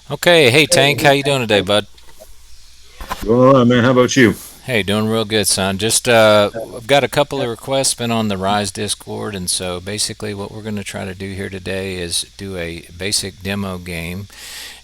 Okay, hey Tank, how you doing today, bud? Doing all right, man. How about you? Hey, doing real good, son. Just I've got a couple of requests been on the Rise Discord, and so basically what we're going to try to do here today is do a basic demo game,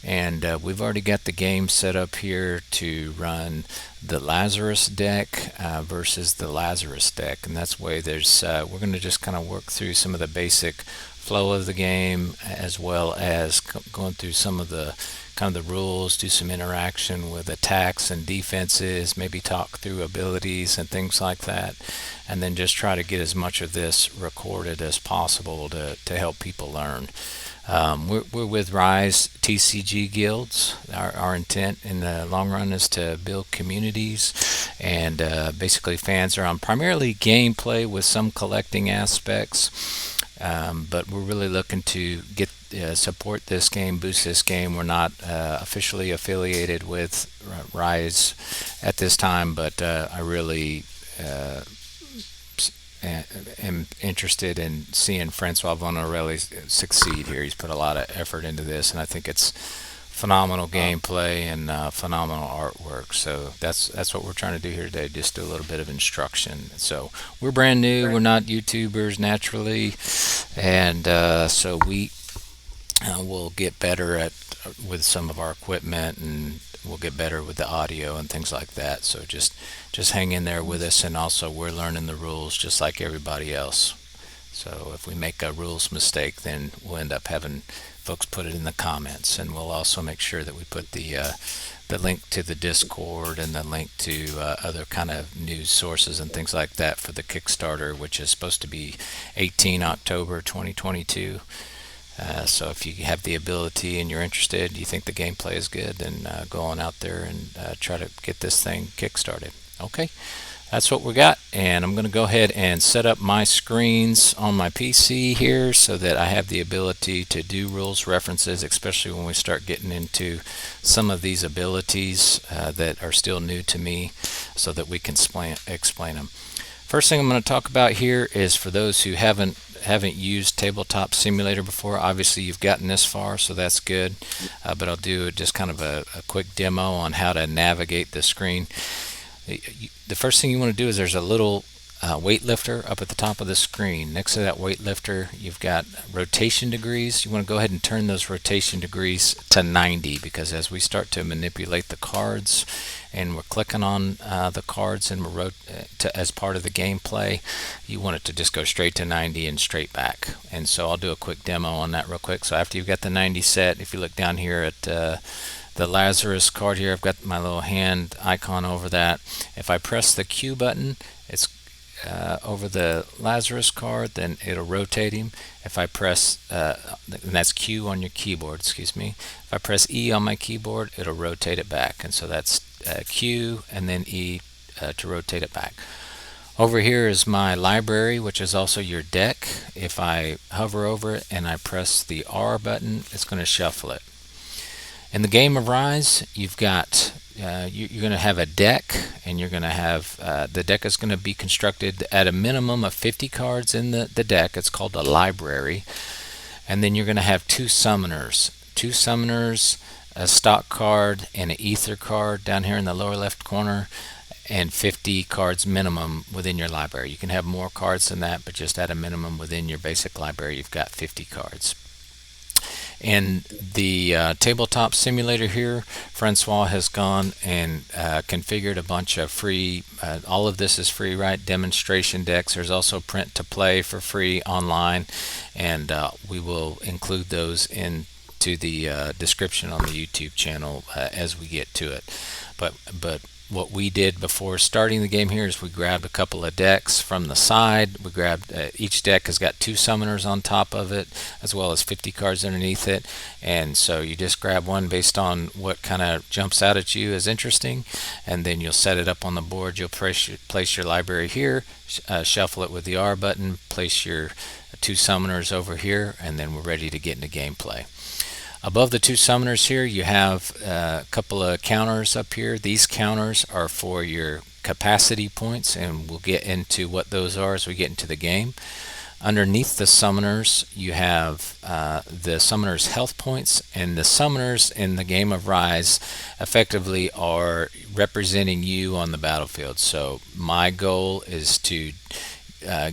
and we've already got the game set up here to run the Lazarus deck versus the Lazarus deck, and that's why we're going to just kind of work through some of the basic flow of the game as well as going through some of the kind of the rules, do some interaction with attacks and defenses, maybe talk through abilities and things like that, and then just try to get as much of this recorded as possible to help people learn. We're with Rise TCG guilds. Our intent in the long run is to build communities, and basically fans are on primarily gameplay with some collecting aspects. But we're really looking to get support this game, boost this game. We're not officially affiliated with Rise at this time, but I really uh, am interested in seeing François Orelli succeed here. He's put a lot of effort into this, and I think it's phenomenal gameplay and phenomenal artwork. So that's what we're trying to do here today. Just do a little bit of instruction. So we're brand new. We're not YouTubers naturally, and so we will get better at with some of our equipment, and we'll get better with the audio and things like that. So just hang in there with us, and also we're learning the rules just like everybody else. So if we make a rules mistake, then we'll end up having folks put it in the comments, and we'll also make sure that we put the link to the Discord and the link to other kind of news sources and things like that for the Kickstarter, which is supposed to be 18 October 2022. So if you have the ability and you're interested, you think the gameplay is good, then go on out there and try to get this thing kickstarted. Okay, that's what we got, and I'm going to go ahead and set up my screens on my PC here so that I have the ability to do rules references, especially when we start getting into some of these abilities that are still new to me, so that we can explain them. First thing I'm going to talk about here is for those who haven't used Tabletop Simulator before. Obviously, you've gotten this far, so that's good. But I'll do just kind of a quick demo on how to navigate the screen. The first thing you want to do is there's a little weightlifter up at the top of the screen. Next to that weightlifter, you've got rotation degrees. You want to go ahead and turn those rotation degrees to 90, because as we start to manipulate the cards and we're clicking on the cards and as part of the gameplay, you want it to just go straight to 90 and straight back. And so I'll do a quick demo on that real quick. So after you've got the 90 set, if you look down here at the Lazarus card here, I've got my little hand icon over that. If I press the Q button, it's over the Lazarus card, then it'll rotate him. If I press, and that's Q on your keyboard, excuse me. If I press E on my keyboard, it'll rotate it back. And so that's Q and then E to rotate it back. Over here is my library, which is also your deck. If I hover over it and I press the R button, it's going to shuffle it. In the game of Rise, you've got you're going to have a deck, and you're going to have the deck is going to be constructed at a minimum of 50 cards in the deck. It's called a library, and then you're going to have two summoners, a stock card, and an ether card down here in the lower left corner, and 50 cards minimum within your library. You can have more cards than that, but just at a minimum within your basic library, you've got 50 cards. In the tabletop simulator here, Francois has gone and configured a bunch of free, all of this is free, right? Demonstration decks. There's also print to play for free online, and we will include those into the description on the YouTube channel as we get to it. But what we did before starting the game here is we grabbed a couple of decks from the side. We grabbed each deck has got two summoners on top of it, as well as 50 cards underneath it. And so you just grab one based on what kind of jumps out at you as interesting, and then you'll set it up on the board. You'll place your library here, shuffle it with the R button, place your two summoners over here, and then we're ready to get into gameplay. Above the two summoners here, you have a couple of counters up here. These counters are for your capacity points, and we'll get into what those are as we get into the game. Underneath the summoners, you have the summoners' health points, and the summoners in the game of Rise effectively are representing you on the battlefield. So my goal is to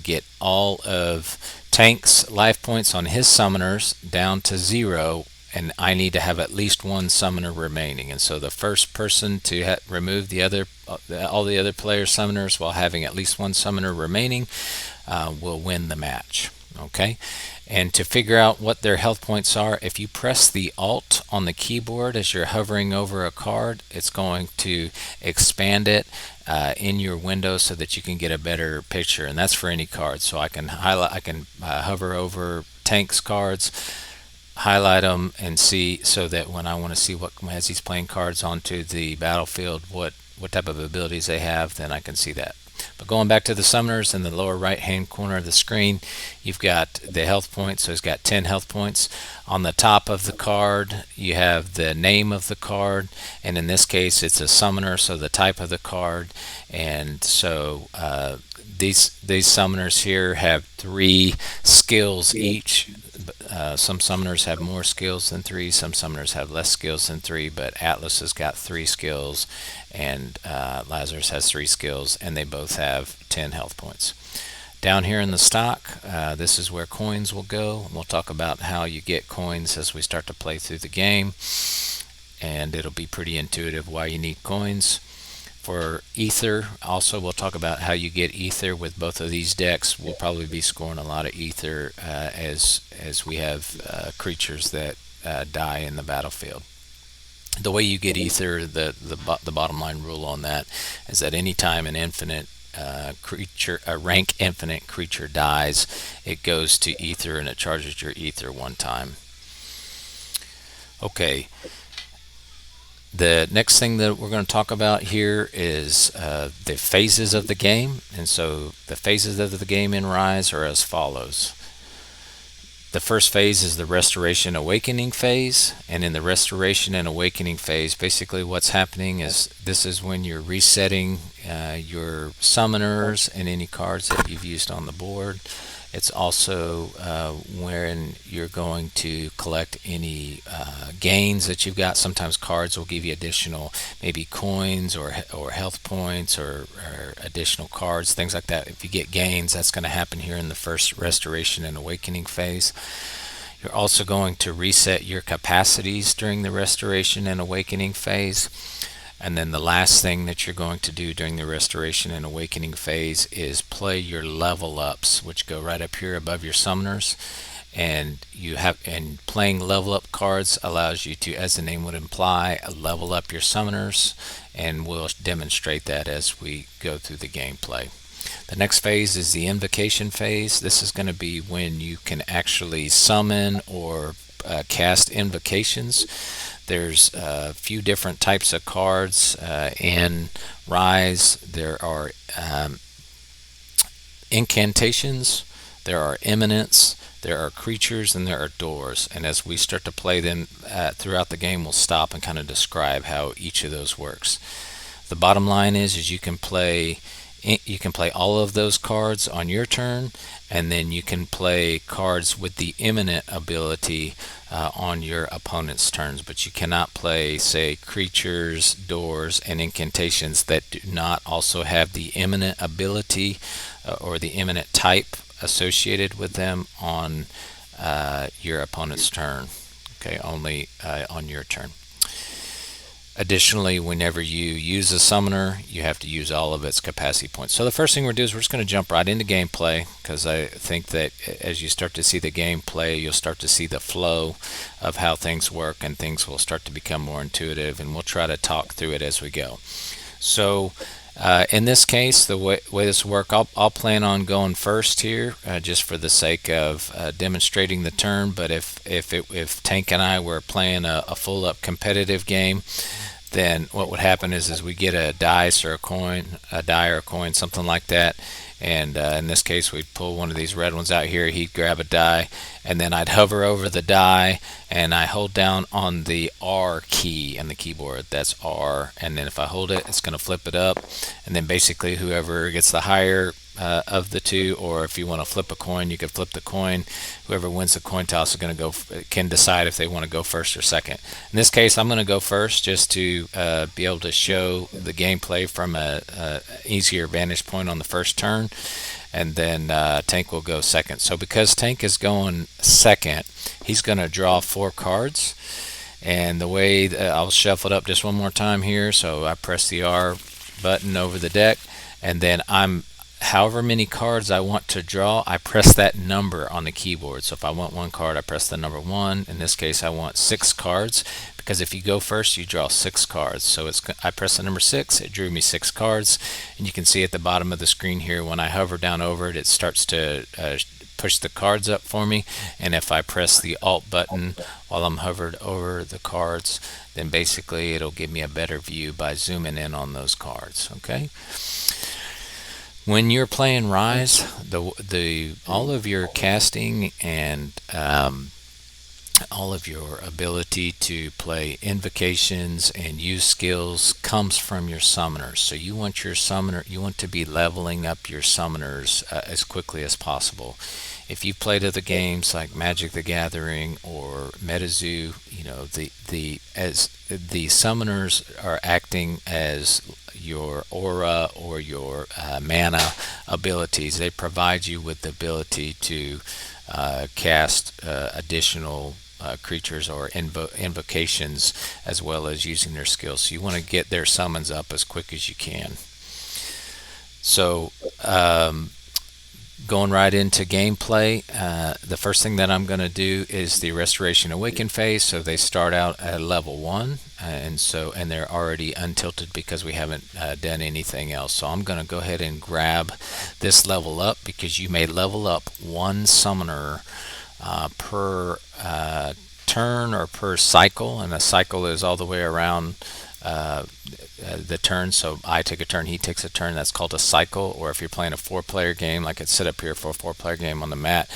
get all of Tank's life points on his summoners down to 0, and I need to have at least one summoner remaining. And so the first person to remove all the other players' summoners while having at least one summoner remaining will win the match. Okay, and to figure out what their health points are, if you press the Alt on the keyboard as you're hovering over a card, it's going to expand it in your window so that you can get a better picture, and that's for any card. So I can hover over Tank's cards, highlight them, and see, so that when I want to see what, as he's playing cards onto the battlefield, what type of abilities they have, then I can see that. But going back to the summoners, in the lower right hand corner of the screen, you've got the health points. So he's got 10 health points. On the top of the card, you have the name of the card, and in this case it's a summoner, so the type of the card. And so these summoners here have 3 skills each. Some summoners have more skills than 3, some summoners have less skills than 3, but Atlas has got 3 skills, and Lazarus has 3 skills, and they both have 10 health points. Down here in the stock, this is where coins will go. We'll talk about how you get coins as we start to play through the game, and it'll be pretty intuitive why you need coins. For ether, also we'll talk about how you get ether with both of these decks. We'll probably be scoring a lot of ether as we have creatures that die in the battlefield. The way you get ether, the bottom line rule on that is that anytime an infinite creature, a rank infinite creature dies, it goes to ether and it charges your ether 1 time. Okay. The next thing that we're going to talk about here is the phases of the game. And so the phases of the game in Rise are as follows. The first phase is the Restoration Awakening phase. And in the Restoration and Awakening phase, basically what's happening is this is when you're resetting your summoners and any cards that you've used on the board. It's also when you're going to collect any gains that you've got. Sometimes cards will give you additional, maybe coins or health points or additional cards, things like that. If you get gains, that's going to happen here in the first Restoration and Awakening phase. You're also going to reset your capacities during the Restoration and Awakening phase. And then the last thing that you're going to do during the Restoration and Awakening phase is play your level ups, which go right up here above your summoners. And playing level up cards allows you to, as the name would imply, level up your summoners, and we'll demonstrate that as we go through the gameplay. The next phase is the Invocation phase. This is going to be when you can actually summon or cast invocations. There's a few different types of cards in Rise. There are incantations, there are imminents, there are creatures, and there are doors. And as we start to play them throughout the game, we'll stop and kind of describe how each of those works. The bottom line is you can play all of those cards on your turn, and then you can play cards with the imminent ability on your opponent's turns, but you cannot play, say, creatures, doors, and incantations that do not also have the imminent ability or the imminent type associated with them on your opponent's turn. Okay, only on your turn. Additionally, whenever you use a summoner, you have to use all of its capacity points. So the first thing we're doing is we're just going to jump right into gameplay, because I think that as you start to see the gameplay, you'll start to see the flow of how things work, and things will start to become more intuitive, and we'll try to talk through it as we go. So in this case, the way this will work, I'll plan on going first here, just for the sake of demonstrating the turn. But if Tank and I were playing a full up competitive game, then what would happen is we get a dice or a coin, something like that. And in this case, we'd pull one of these red ones out here. He'd grab a die, and then I'd hover over the die, and I hold down on the R key on the keyboard. That's R. And then if I hold it, it's going to flip it up. And then basically whoever gets the higher of the two, or if you want to flip a coin, you could flip the coin. Whoever wins the coin toss is going to can decide if they want to go first or second. In this case, I'm going to go first just to be able to show the gameplay from a easier vantage point on the first turn, and then Tank will go second. So because Tank is going second, he's going to draw 4 cards. And the way I'll shuffle it up just one more time here. So I press the R button over the deck, and then however many cards I want to draw, I press that number on the keyboard. So if I want 1 card, I press the number 1. In this case, I want 6 cards, because if you go first, you draw 6 cards. So I press the number 6, it drew me 6 cards, and you can see at the bottom of the screen here, when I hover down over it, it starts to push the cards up for me. And if I press the Alt button while I'm hovered over the cards, then basically it'll give me a better view by zooming in on those cards. Okay. When you're playing Rise, all of your casting and all of your ability to play invocations and use skills comes from your summoners. So you want to be leveling up your summoners as quickly as possible. If you played other games like Magic the Gathering or MetaZoo, as the summoners are acting as your aura or your mana abilities. They provide you with the ability to cast additional creatures or invocations, as well as using their skills. So you want to get their summons up as quick as you can. So going right into gameplay, the first thing that I'm going to do is the Restoration Awaken phase. So they start out at level 1, and they're already untilted because we haven't done anything else. So I'm going to go ahead and grab this level up, because you may level up 1 summoner per turn or per cycle, and a cycle is all the way around the turn. So I take a turn, he takes a turn. That's called a cycle. Or if you're playing a 4-player game, like it's set up here for a 4-player game on the mat,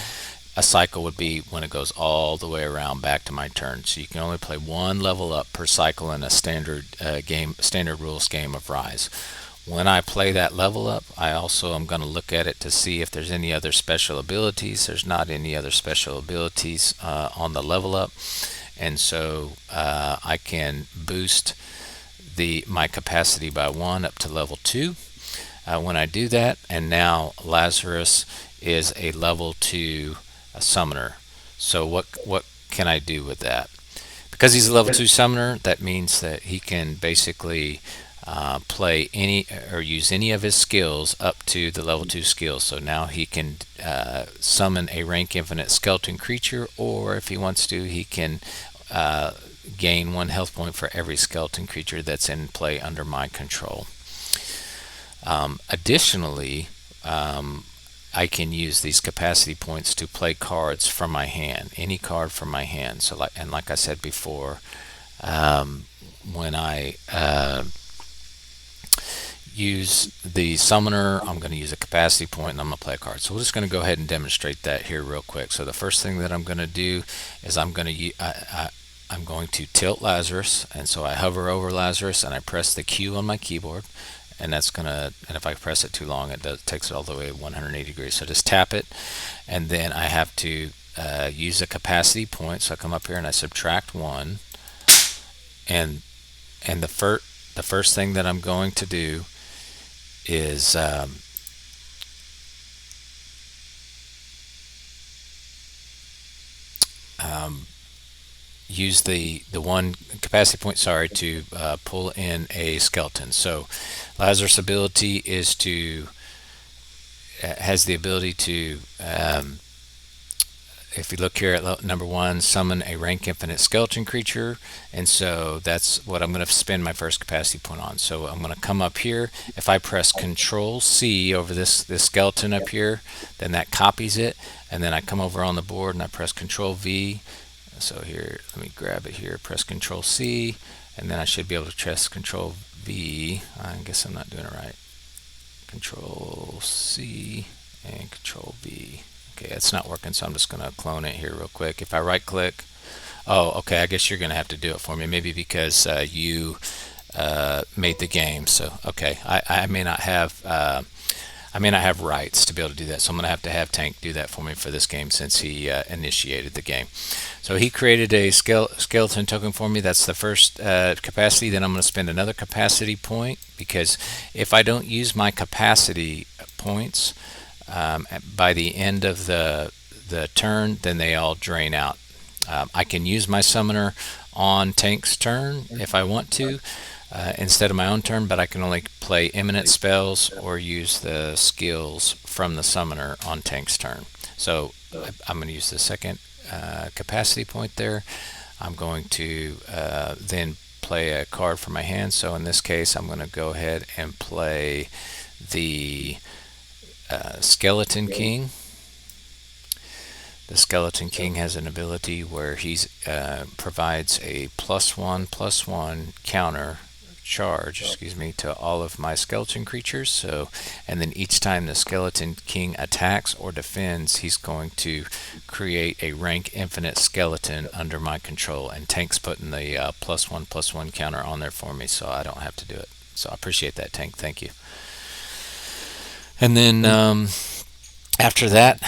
a cycle would be when it goes all the way around back to my turn. So you can only play 1 level up per cycle in a standard rules game of Rise. When I play that level up, I also am going to look at it to see if there's any other special abilities. There's not any other special abilities on the level up, and so I can boost my capacity by 1 up to level 2 when I do that. And now Lazarus is a level 2 summoner. So what can I do with that? Because he's a level 2 summoner, that means that he can basically play any or use any of his skills up to the level 2 skills. So now he can summon a rank infinite skeleton creature, or if he wants to, he can gain 1 health point for every skeleton creature that's in play under my control. Additionally, I can use these capacity points to play cards from my hand, any card from my hand. So like I said before, when I use the summoner, I'm going to use a capacity point and I'm going to play a card. So we're just going to go ahead and demonstrate that here real quick. So the first thing that I'm going to do is I'm going to tilt Lazarus, and so I hover over Lazarus and I press the Q on my keyboard, and if I press it too long, it takes it all the way 180 degrees. So just tap it, and then I have to use a capacity point. So I come up here and I subtract 1, and the first thing that I'm going to do is use the 1 capacity point, to pull in a skeleton. So Lazarus' ability has the ability to, if you look here at number 1, summon a rank infinite skeleton creature, and so that's what I'm going to spend my first capacity point on. So I'm going to come up here. If I press Control C over this skeleton up here, then that copies it, and then I come over on the board and I press Control V. So here, let me grab it here, press Control C, and then I should be able to press Control V. I guess I'm not doing it right. Control C and Control V. Okay, that's not working, so I'm just going to clone it here real quick. If I right click, oh, okay, I guess you're going to have to do it for me, maybe because you made the game. So, okay, I may not have, I mean, I have rights to be able to do that, so I'm going to have Tank do that for me for this game since he initiated the game. So he created a skeleton token for me. That's the first capacity. Then I'm going to spend another capacity point, because if I don't use my capacity points by the end of the turn, then they all drain out. I can use my summoner on Tank's turn if I want to, instead of my own turn, but I can only play imminent spells or use the skills from the summoner on Tank's turn. So I'm going to use the second capacity point there. I'm going to then play a card from my hand. So in this case, I'm going to go ahead and play the Skeleton King. The Skeleton King has an ability where he provides a +1/+1 counter charge, to all of my skeleton creatures. So, and then each time the Skeleton King attacks or defends, he's going to create a rank infinite skeleton under my control. And Tank's putting the +1/+1 counter on there for me, so I don't have to do it. So I appreciate that, Tank. Thank you. And then after that,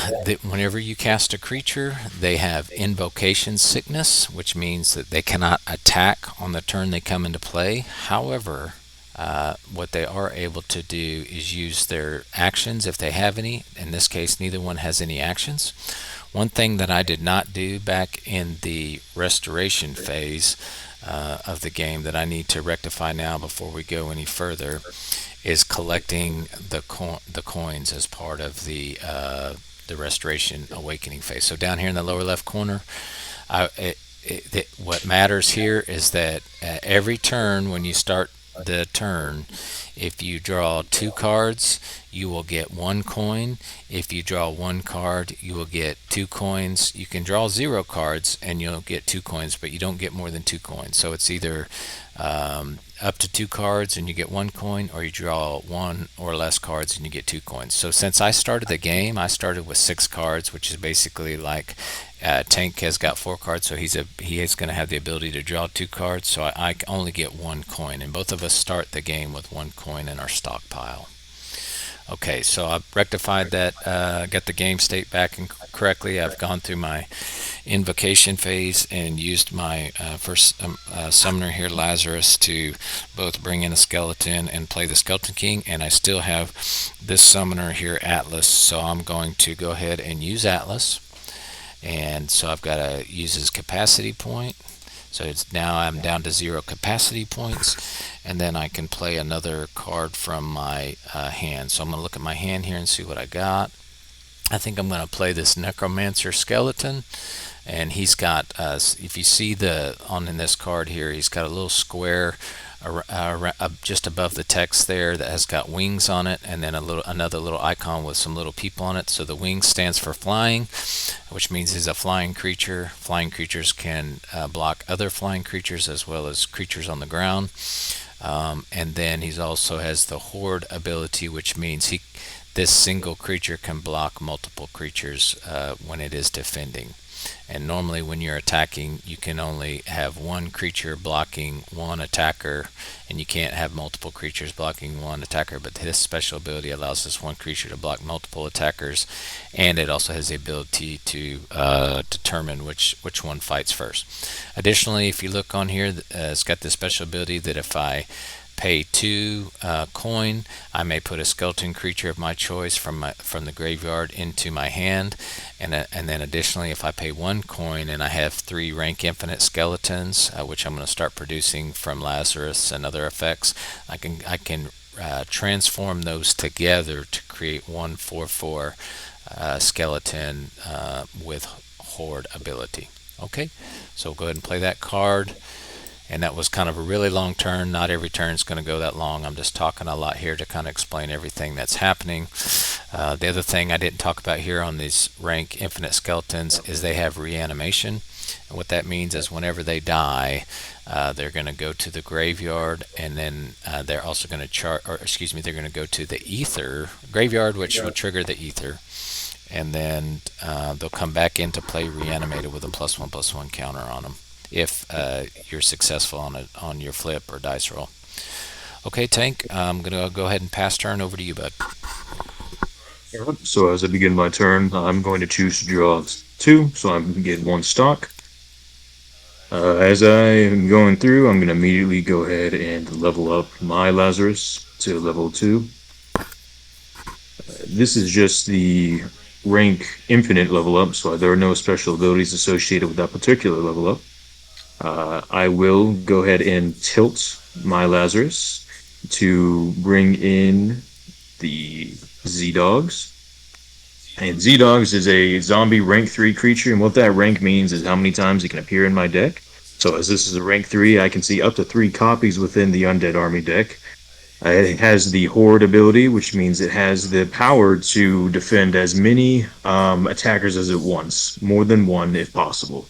whenever you cast a creature, they have Invocation Sickness, which means that they cannot attack on the turn they come into play. However, what they are able to do is use their actions if they have any. In this case, neither one has any actions. One thing that I did not do back in the restoration phase of the game that I need to rectify now before we go any further is collecting the coins as part of the restoration awakening phase. So down here in the lower left corner, what matters here is that every turn when you start the turn, if you draw 2 cards, you will get 1 coin. If you draw 1 card, you will get 2 coins. You can draw 0 cards and you'll get 2 coins, but you don't get more than 2 coins. So it's either up to 2 cards and you get 1 coin, or you draw 1 or less cards and you get 2 coins. So since I started the game, I started with 6 cards, which is basically like Tank has got 4 cards, so he is going to have the ability to draw 2 cards. So I only get 1 coin, and both of us start the game with 1 coin in our stockpile. Okay, so I've rectified that, got the game state back correctly. I've gone through my invocation phase and used my first summoner here, Lazarus, to both bring in a skeleton and play the Skeleton King, and I still have this summoner here, Atlas, so I'm going to go ahead and use Atlas. And so I've got to use his capacity point. So it's now I'm down to 0 capacity points, and then I can play another card from my hand. So I'm going to look at my hand here and see what I got. I think I'm going to play this Necromancer Skeleton, and he's got, if you see in this card here, he's got a little square just above the text there that has got wings on it, and then another little icon with some little people on it. So the wings stands for flying, which means he's a flying creature. Flying creatures can block other flying creatures as well as creatures on the ground. And then he also has the Horde ability, which means this single creature can block multiple creatures when it is defending. And normally when you're attacking, you can only have 1 creature blocking 1 attacker, and you can't have multiple creatures blocking 1 attacker. But this special ability allows this 1 creature to block multiple attackers, and it also has the ability to determine which one fights first. Additionally, if you look on here, it's got the special ability that if I pay 2 coin, I may put a skeleton creature of my choice from the graveyard into my hand, and then additionally, if I pay 1 coin and I have 3 rank infinite skeletons, which I'm going to start producing from Lazarus and other effects, I can transform those together to create 1 4/4 skeleton with Horde ability. Okay, so we'll go ahead and play that card. And that was kind of a really long turn. Not every turn is going to go that long. I'm just talking a lot here to kind of explain everything that's happening. The other thing I didn't talk about here on these rank infinite skeletons is they have reanimation. And what that means is whenever they die, they're going to go to the graveyard, and then they're also going to they're going to go to the ether graveyard, which will trigger the ether. And then they'll come back into play reanimated with a +1/+1 counter on them, if you're successful on your flip or dice roll. Okay, Tank, I'm going to go ahead and pass turn over to you, bud. So as I begin my turn, I'm going to choose to draw two, so I'm going to get one stock. As I am going through, I'm going to immediately go ahead and level up my Lazarus to level 2. This is just the rank infinite level up, so there are no special abilities associated with that particular level up. I will go ahead and tilt my Lazarus to bring in the Z-Dogs. And Z-Dogs is a zombie rank 3 creature, and what that rank means is how many times it can appear in my deck. So as this is a rank 3, I can see up to 3 copies within the Undead Army deck. It has the Horde ability, which means it has the power to defend as many attackers as it wants, more than one if possible.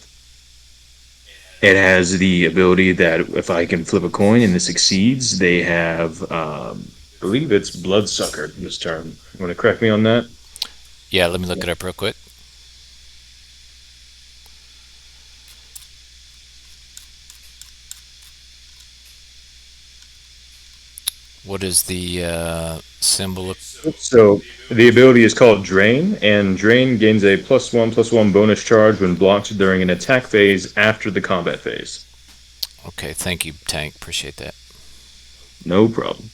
It has the ability that if I can flip a coin and it succeeds, they have, I believe it's Bloodsucker this turn. You want to correct me on that? Yeah, let me look it up real quick. What is the symbol of? So the ability is called Drain, and Drain gains a +1/+1 bonus charge when blocked during an attack phase after the combat phase. Okay, thank you, Tank. Appreciate that. No problem.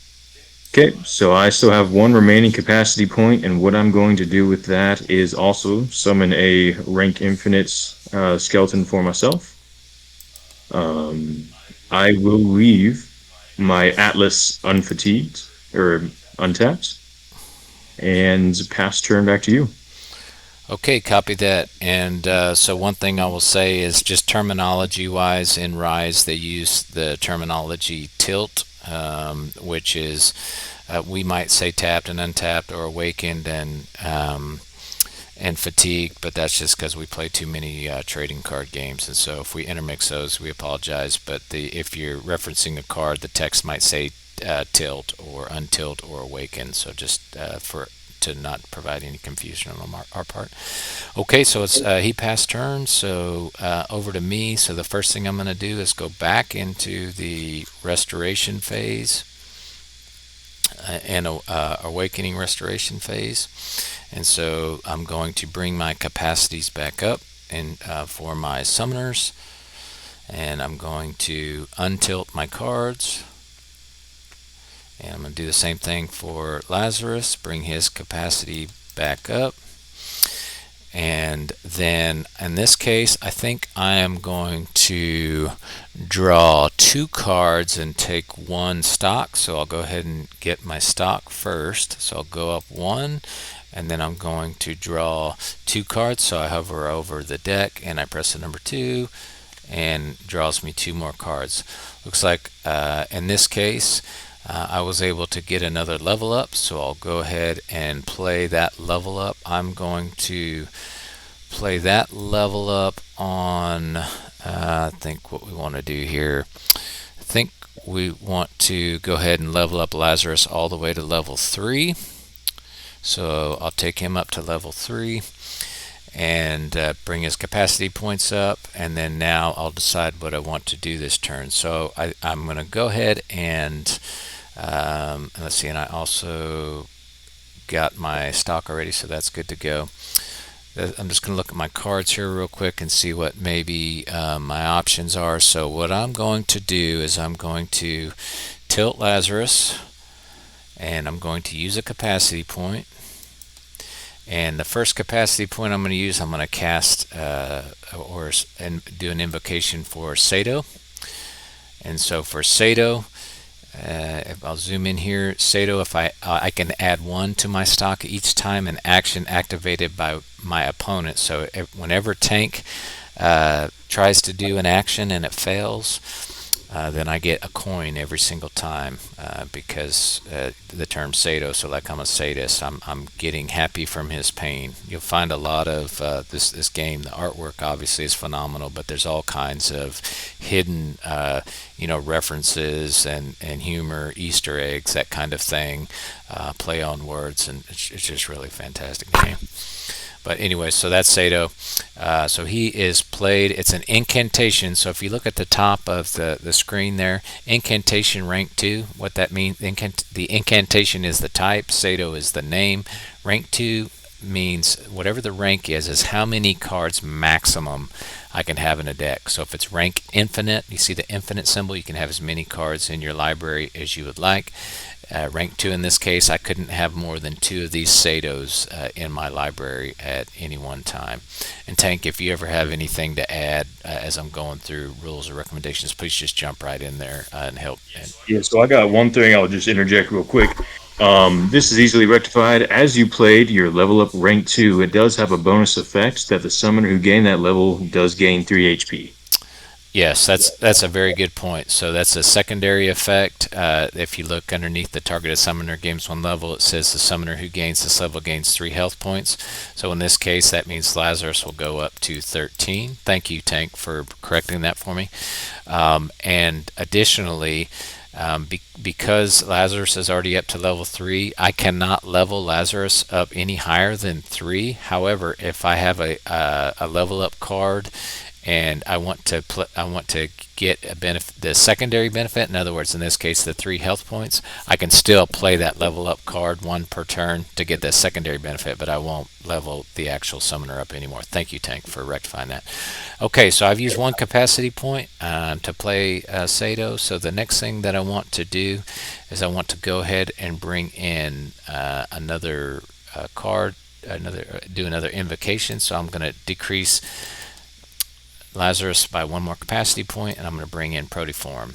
Okay, so I still have one remaining capacity point, and what I'm going to do with that is also summon a rank infinite skeleton for myself. I will leave my Atlas unfatigued or untapped, and pass turn back to you. Okay, copy that. And so one thing I will say is just terminology-wise, in Rise they use the terminology tilt, which is we might say tapped and untapped or awakened and fatigued, but that's just because we play too many trading card games, and so if we intermix those, we apologize. But if you're referencing a card, the text might say tilt or untilt or awaken. So just for to not provide any confusion on our part. Okay, so it's he passed turn, so over to me. So the first thing I'm going to do is go back into the restoration phase and awakening restoration phase, and so I'm going to bring my capacities back up and for my summoners, and I'm going to untilt my cards. And I'm going to do the same thing for Lazarus, bring his capacity back up. And then in this case, I think I am going to draw 2 cards and take 1 stock. So I'll go ahead and get my stock first. So I'll go up 1, and then I'm going to draw 2 cards. So I hover over the deck and I press the number 2 and draws me 2 more cards. Looks like in this case, I was able to get another level up, so I'll go ahead and play that level up. I'm going to play that level up on, I think what we want to do here, I think we want to go ahead and level up Lazarus all the way to level 3. So I'll take him up to level 3 and bring his capacity points up, and then now I'll decide what I want to do this turn. So I'm going to go ahead and let's see, and I also got my stock already, so that's good to go. I'm just going to look at my cards here real quick and see what maybe my options are. So what I'm going to do is I'm going to tilt Lazarus, and I'm going to use a capacity point. And the first capacity point I'm going to use, I'm going to cast and do an invocation for Sato. And so for Sato, if I'll zoom in here, Sato, if I can add 1 to my stock each time an action activated by my opponent. So whenever Tank tries to do an action and it fails, then I get a coin every single time because the term Sato, so like I'm a sadist, I'm getting happy from his pain. You'll find a lot of this game. The artwork obviously is phenomenal, but there's all kinds of hidden references and humor, Easter eggs, that kind of thing, play on words, and it's just really fantastic game. But anyway, so that's Sato. So he is played. It's an incantation. So if you look at the top of the screen there, incantation rank 2. What that means, the incantation is the type, Sato is the name. Rank 2 means whatever the rank is how many cards maximum I can have in a deck. So if it's rank infinite, you see the infinite symbol, you can have as many cards in your library as you would like. Rank 2 in this case, I couldn't have more than 2 of these Satos in my library at any one time. And Tank, if you ever have anything to add as I'm going through rules or recommendations, please just jump right in there and help. Yeah, so I got one thing I'll just interject real quick. This is easily rectified. As you played your level up rank 2, it does have a bonus effect that the summoner who gained that level does gain 3 HP. Yes, that's a very good point. So that's a secondary effect. If you look underneath the targeted summoner gains 1 level, it says the summoner who gains this level gains 3 health points. So in this case, that means Lazarus will go up to 13. Thank you, Tank, for correcting that for me. And additionally, because Lazarus is already up to level 3, I cannot level Lazarus up any higher than 3. However, if I have a level up card and I want to get a benefit, the secondary benefit, in other words, in this case, the 3 health points, I can still play that level up card 1 per turn to get the secondary benefit, but I won't level the actual summoner up anymore. Thank you, Tank, for rectifying that. Okay, so I've used 1 capacity point to play Sato. So the next thing that I want to do is I want to go ahead and bring in another card, do another invocation. So I'm going to decrease Lazarus by 1 more capacity point, and I'm going to bring in Protiform.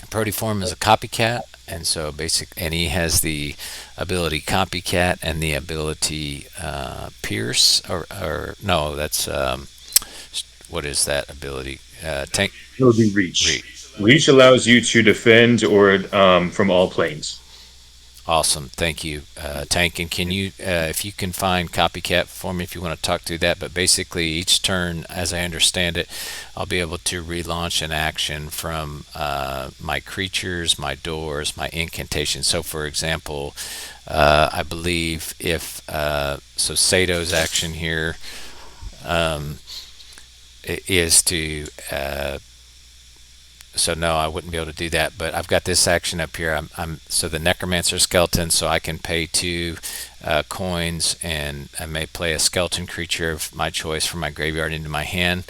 Protiform is a copycat, and so and he has the ability copycat and the ability pierce, or no, that's what is that ability? Tank. It'll be reach. Reach allows you to defend or from all planes. Awesome, thank you, Tank. And can you, if you can find copycat for me, if you want to talk through that. But basically, each turn, as I understand it, I'll be able to relaunch an action from my creatures, my doors, my incantations. So, for example, I believe if so, Sato's action here is to. So no, I wouldn't be able to do that. But I've got this action up here. So the Necromancer skeleton. So I can pay 2 coins, and I may play a skeleton creature of my choice from my graveyard into my hand.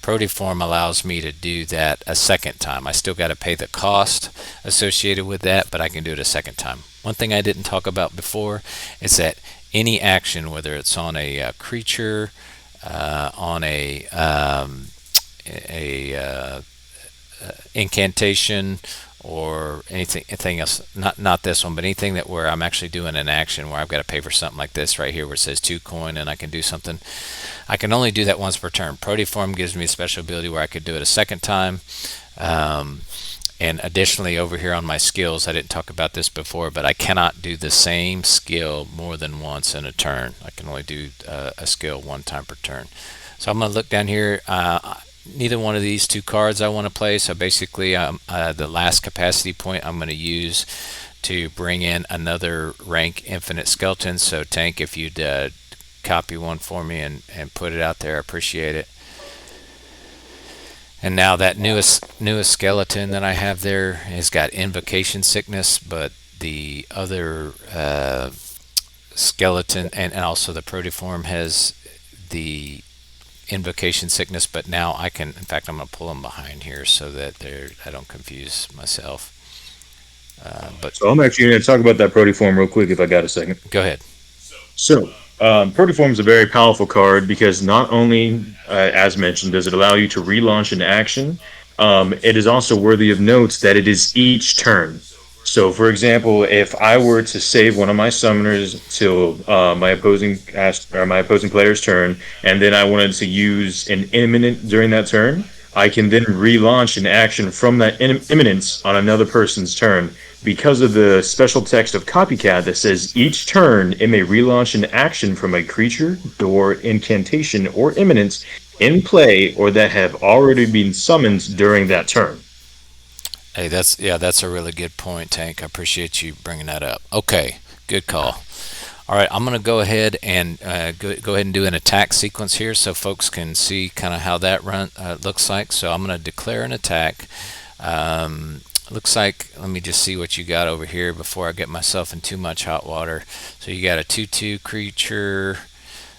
Protiform allows me to do that a second time. I still got to pay the cost associated with that, but I can do it a second time. One thing I didn't talk about before is that any action, whether it's on a creature, on a incantation, or anything else, not this one, but anything that where I'm actually doing an action where I've got to pay for something like this right here where it says 2 coin and I can do something, I can only do that once per turn. Protiform gives me a special ability where I could do it a second time. And additionally, over here on my skills, I didn't talk about this before, but I cannot do the same skill more than once in a turn. I can only do a skill 1 time per turn. So I'm going to look down here. Neither one of these 2 cards I want to play, so basically the last capacity point I'm going to use to bring in another rank infinite skeleton. So Tank, if you'd copy one for me and put it out there, I appreciate it. And now that newest skeleton that I have there has got Invocation Sickness, but the other skeleton and also the Protiform has the Invocation Sickness, but now I can, in fact, I'm going to pull them behind here so that I don't confuse myself. So I'm actually going to talk about that Protiform real quick if I got a second. Go ahead. So Protiform is a very powerful card because not only, as mentioned, does it allow you to relaunch an action, it is also worthy of note that it is each turn. So, for example, if I were to save one of my summoners till my opposing player's turn, and then I wanted to use an imminent during that turn, I can then relaunch an action from that imminence on another person's turn because of the special text of Copycat that says each turn it may relaunch an action from a creature, door, incantation, or imminence in play or that have already been summoned during that turn. Hey, that's a really good point, Tank. I appreciate you bringing that up. Okay, good call. All right, I'm going to go ahead and go ahead and do an attack sequence here so folks can see kind of how that run looks like. So I'm going to declare an attack. Looks like, let me just see what you got over here before I get myself in too much hot water. So you got a 2/2 creature.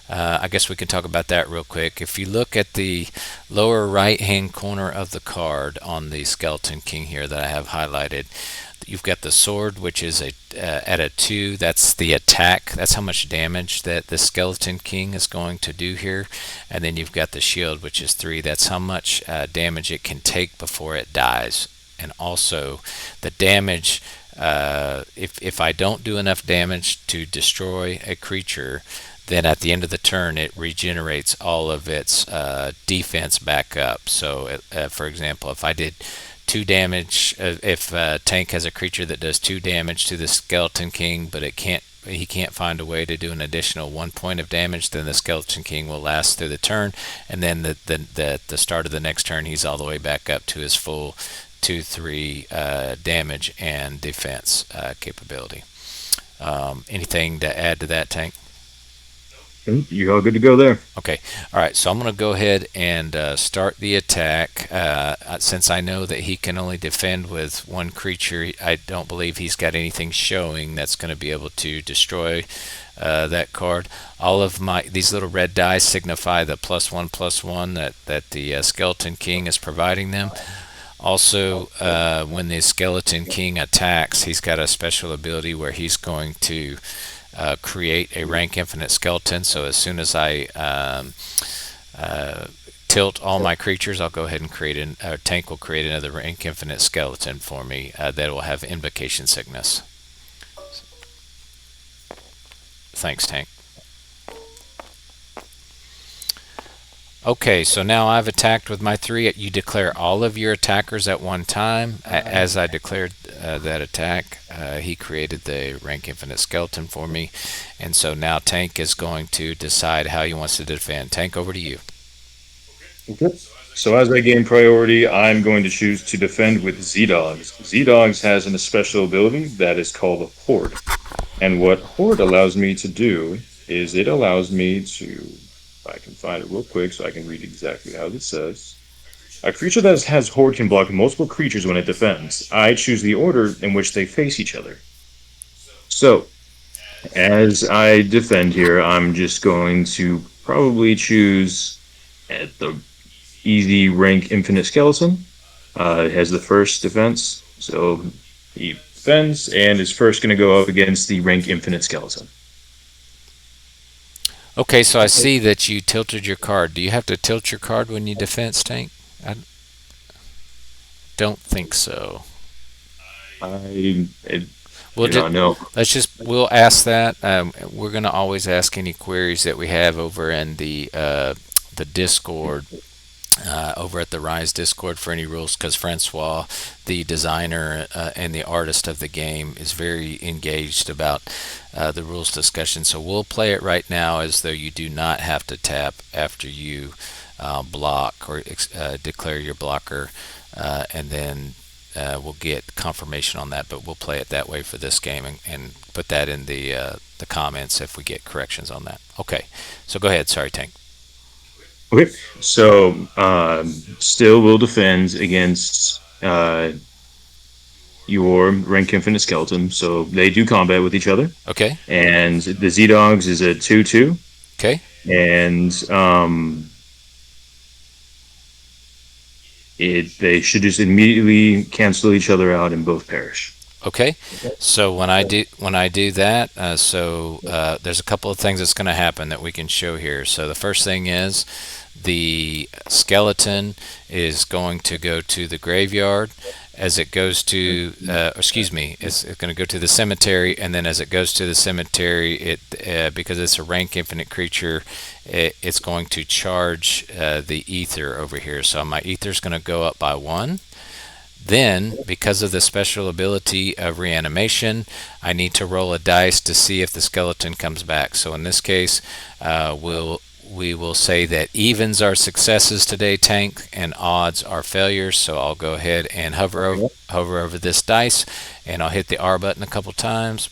I guess we can talk about that real quick. If you look at the lower right hand corner of the card on the Skeleton King here that I have highlighted, you've got the sword, which is at a 2. That's the attack. That's how much damage that the Skeleton King is going to do here. And then you've got the shield, which is 3. That's how much damage it can take before it dies. And also the damage, if I don't do enough damage to destroy a creature, then at the end of the turn it regenerates all of its defense back up. So for example, if I did 2 damage, if Tank has a creature that does 2 damage to the Skeleton King, but he can't find a way to do an additional 1 point of damage, then the Skeleton King will last through the turn, and then the start of the next turn he's all the way back up to his full 2/3 damage and defense capability. Anything to add to that, Tank? You're all good to go there. Okay. All right. So I'm going to go ahead and start the attack. Since I know that he can only defend with 1 creature, I don't believe he's got anything showing that's going to be able to destroy that card. All of these little red dice signify the +1/+1 that the Skeleton King is providing them. Also, when the Skeleton King attacks, he's got a special ability where he's going to create a rank infinite skeleton. So as soon as I tilt all my creatures, I'll go ahead and Tank will create another rank infinite skeleton for me that will have Invocation Sickness. Thanks, Tank. Okay, so now I've attacked with my 3. You declare all of your attackers at one time. As I declared that attack, he created the rank infinite skeleton for me. And so now Tank is going to decide how he wants to defend. Tank, over to you. Okay. So as I gain priority, I'm going to choose to defend with Z-Dogs. Z-Dogs has a special ability that is called a Horde. And what Horde allows me to do is it allows me to, if I can find it real quick so I can read exactly how this says. A creature that has Horde can block multiple creatures when it defends. I choose the order in which they face each other. So, as I defend here, I'm just going to probably choose the easy rank infinite skeleton. It has the first defense, so he defends and is first going to go up against the rank infinite skeleton. Okay, so I see that you tilted your card. Do you have to tilt your card when you defense, Tank? I don't think so. We'll do not know. We'll ask that. We're going to always ask any queries that we have over in the Discord, over at the Rise Discord for any rules, because François, the designer and the artist of the game, is very engaged about the rules discussion. So we'll play it right now as though you do not have to tap after you block or declare your blocker, and then we'll get confirmation on that. But we'll play it that way for this game and put that in the comments if we get corrections on that. Okay, so go ahead. Sorry, Tank. Okay, so still will defend against your rank infinite skeleton. So they do combat with each other. Okay. And the Z-Dogs is a 2/2. Okay. And they should just immediately cancel each other out and both perish. Okay. So when I do that, there's a couple of things that's going to happen that we can show here. So the first thing is the skeleton is going to go to the graveyard. As it goes to, it's going to go to the cemetery, and then as it goes to the cemetery, because it's a rank infinite creature, it's going to charge the ether over here. So my ether is going to go up by 1. Then, because of the special ability of Reanimation, I need to roll a dice to see if the skeleton comes back. So in this case, we will say that evens are successes today, Tank, and odds are failures. So I'll go ahead and hover over this dice, and I'll hit the R button a couple times,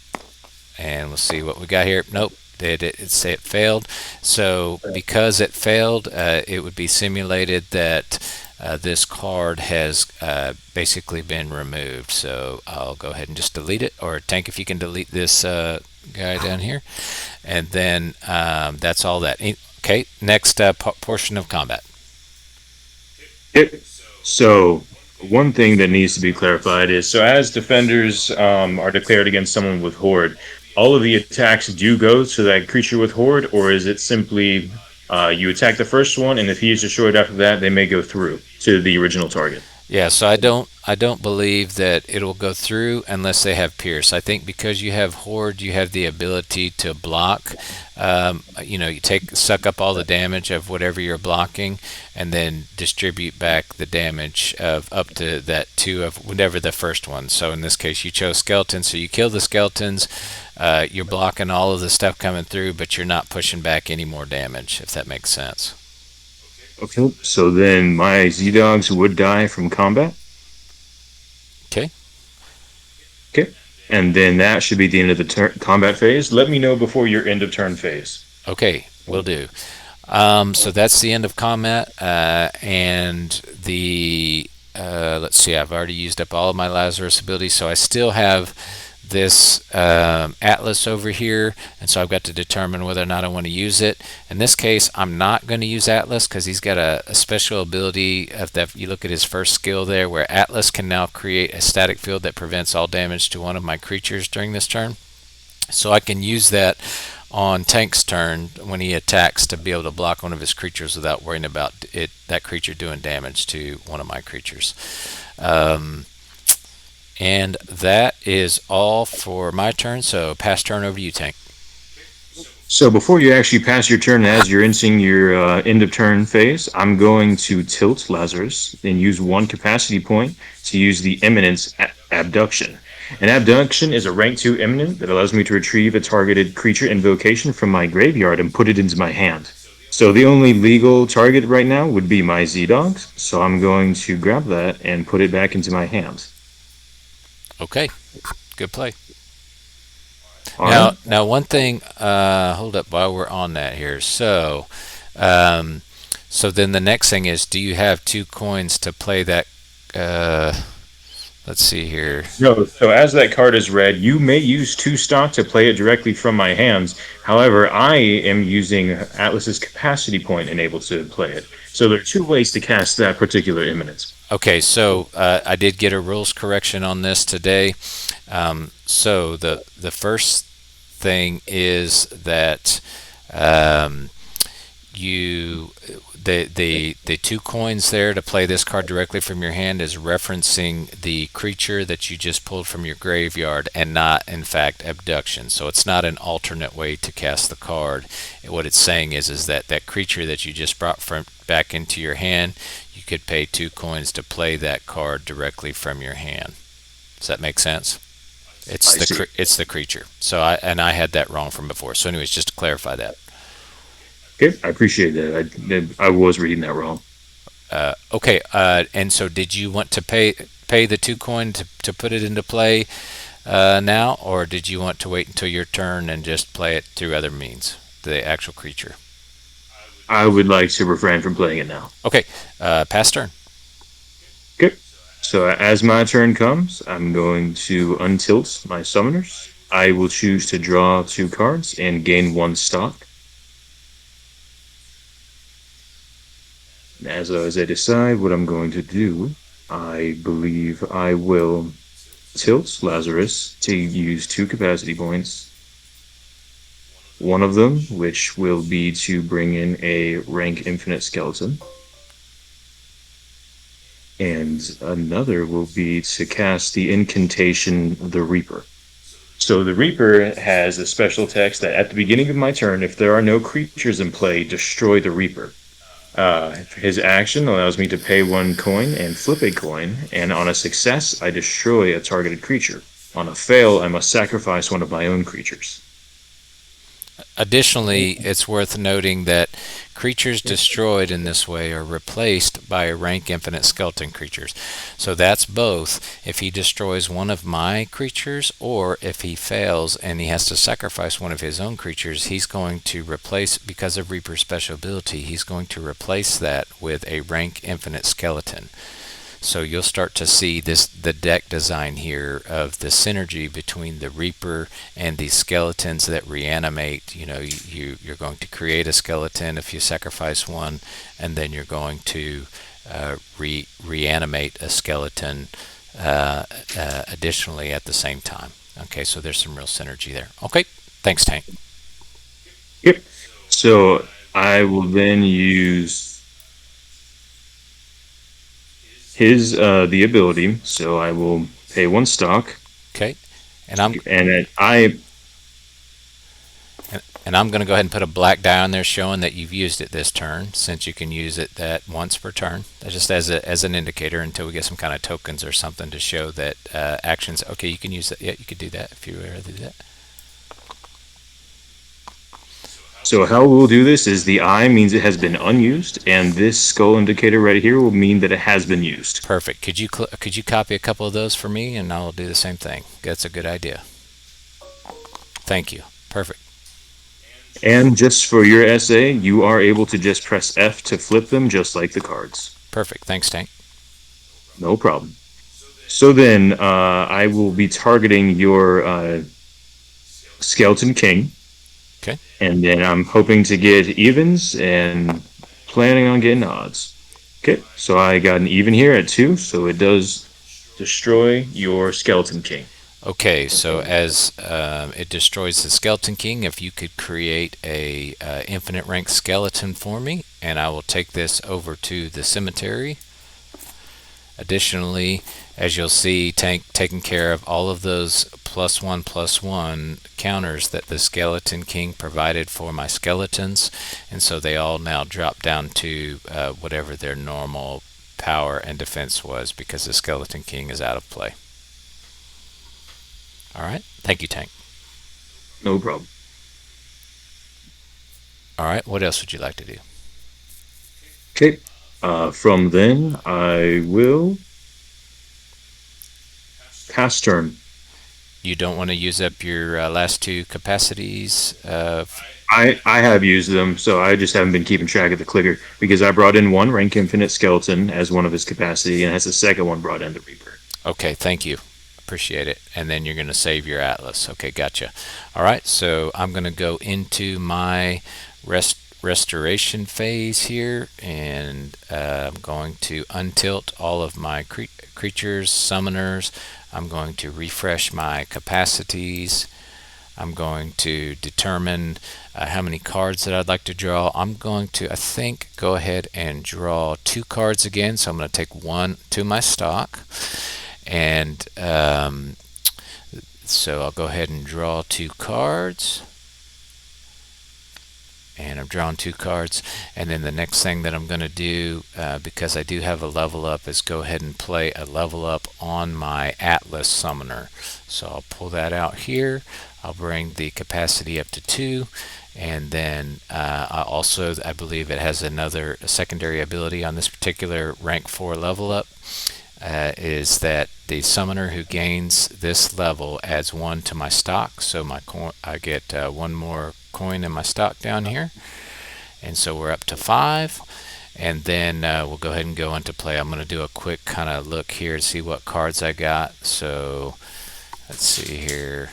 and we'll see what we got here. Nope, it say it failed. So because it failed, it would be simulated that this card has basically been removed. So I'll go ahead and just delete it, or Tank, if you can delete this guy down here, and then that's all that. Okay, next portion of combat. It, so one thing that needs to be clarified is, so as defenders are declared against someone with horde, all of the attacks do go to that creature with horde, or is it simply you attack the first one, and if he is destroyed after that, they may go through to the original target? Yeah, so I don't believe that it'll go through unless they have Pierce. I think because you have Horde, you have the ability to block. You suck up all the damage of whatever you're blocking, and then distribute back the damage of up to that two of whatever the first one. So in this case, you chose skeletons, so you kill the skeletons. You're blocking all of the stuff coming through, but you're not pushing back any more damage. If that makes sense. Okay, so then my Z-Dogs would die from combat. Okay. Okay, and then that should be the end of the combat phase. Let me know before your end of turn phase. Okay, will do. So that's the end of combat, and the let's see. I've already used up all of my Lazarus abilities, so I still have this Atlas over here, and so I've got to determine whether or not I want to use it. In this case, I'm not going to use Atlas because he's got a special ability. If you look at his first skill there, where Atlas can now create a static field that prevents all damage to one of my creatures during this turn. So I can use that on Tank's turn when he attacks to be able to block one of his creatures without worrying about that creature doing damage to one of my creatures. And that is all for my turn. So pass turn over to you, Tank. So before you actually pass your turn, as you're entering your end of turn phase, I'm going to tilt Lazarus and use one capacity point to use the Eminence Abduction. An Abduction is a rank 2 Eminent that allows me to retrieve a targeted creature invocation from my graveyard and put it into my hand. So the only legal target right now would be my Z-Dogs, so I'm going to grab that and put it back into my hand. Okay, good play. All right. Now one thing. Hold up, while we're on that here. So then the next thing is, do you have 2 coins to play that? Let's see here. No, so as that card is read, you may use 2 stock to play it directly from my hands. However, I am using Atlas's capacity point enabled to play it. So there are 2 ways to cast that particular Eminence. Okay, so I did get a rules correction on this today. So the first thing is that the 2 coins there to play this card directly from your hand is referencing the creature that you just pulled from your graveyard, and not in fact abduction. So it's not an alternate way to cast the card. What it's saying is that creature that you just brought back into your hand, you could pay 2 coins to play that card directly from your hand. Does that make sense? It's the creature. So I had that wrong from before. So anyways, just to clarify that. Okay, I appreciate that. I was reading that wrong. Okay, and so did you want to pay the 2 coin to put it into play now, or did you want to wait until your turn and just play it through other means, the actual creature? I would like to refrain from playing it now. Okay, pass turn. Okay, so as my turn comes, I'm going to untilt my summoners. I will choose to draw 2 cards and gain 1 stock. As I decide what I'm going to do, I believe I will tilt Lazarus to use 2 capacity points. One of them, which will be to bring in a rank infinite skeleton. And another will be to cast the incantation, the Reaper. So the Reaper has a special text that at the beginning of my turn, if there are no creatures in play, destroy the Reaper. His action allows me to pay 1 coin and flip a coin, and on a success, I destroy a targeted creature. On a fail, I must sacrifice one of my own creatures. Additionally, it's worth noting that creatures destroyed in this way are replaced by rank infinite skeleton creatures. So that's both if he destroys one of my creatures, or if he fails and he has to sacrifice one of his own creatures, he's going to replace, because of Reaper's special ability, he's going to replace that with a rank infinite skeleton. So you'll start to see the deck design here of the synergy between the Reaper and these skeletons that reanimate. You're going to create a skeleton if you sacrifice one, and then you're going to reanimate a skeleton additionally at the same time. Okay, so there's some real synergy there. Okay, thanks, Tank. Yep. So I will then use his the ability. So I will pay one stock, Okay, and I'm and then I And I'm going to go ahead and put a black die on there showing that you've used it this turn, since you can use it that once per turn. That's just as an indicator until we get some kind of tokens or something to show that actions. Okay, you can use it. Yeah, you could do that if you rather do that. So how we'll do this is the I means it has been unused, and this skull indicator right here will mean that it has been used. Perfect. Could you copy a couple of those for me, and I'll do the same thing. That's a good idea. Thank you. Perfect. And just for your essay, you are able to just press F to flip them just like the cards. Perfect. Thanks, Tank. No problem. So then I will be targeting your Skeleton King. Okay. And then I'm hoping to get evens and planning on getting odds. Okay, so I got an even here at 2, so it does destroy your Skeleton King. Okay, so as it destroys the Skeleton King, if you could create a infinite rank skeleton for me, and I will take this over to the cemetery. Additionally, as you'll see, Tank taking care of all of those +1/+1 counters that the Skeleton King provided for my skeletons, and so they all now drop down to whatever their normal power and defense was, because the Skeleton King is out of play. All right. Thank you, Tank. No problem. All right. What else would you like to do? Okay, from then I will pass turn. You don't want to use up your last two capacities? I have used them, so I just haven't been keeping track of the clicker because I brought in one rank infinite skeleton as one of his capacity, and has the second one brought in the Reaper. Okay, thank you. Appreciate it. And then you're going to save your Atlas. Okay, gotcha. All right, so I'm going to go into my restoration phase here, and I'm going to untilt all of my creatures, summoners. I'm going to refresh my capacities. I'm going to determine how many cards that I'd like to draw. I'm going to, I think, go ahead and draw 2 cards again. So I'm going to take 1 to my stock. And so I'll go ahead and draw 2 cards. And I'm drawing 2 cards. And then the next thing that I'm going to do, because I do have a level up, is go ahead and play a level up on my Atlas Summoner. So I'll pull that out here. I'll bring the capacity up to 2. And then I believe it has another secondary ability on this particular rank 4 level up. Is that the summoner who gains this level adds 1 to my stock, so I get 1 more coin in my stock down here, and so we're up to 5. And then we'll go ahead and go into play. I'm going to do a quick kind of look here to see what cards I got. So let's see here.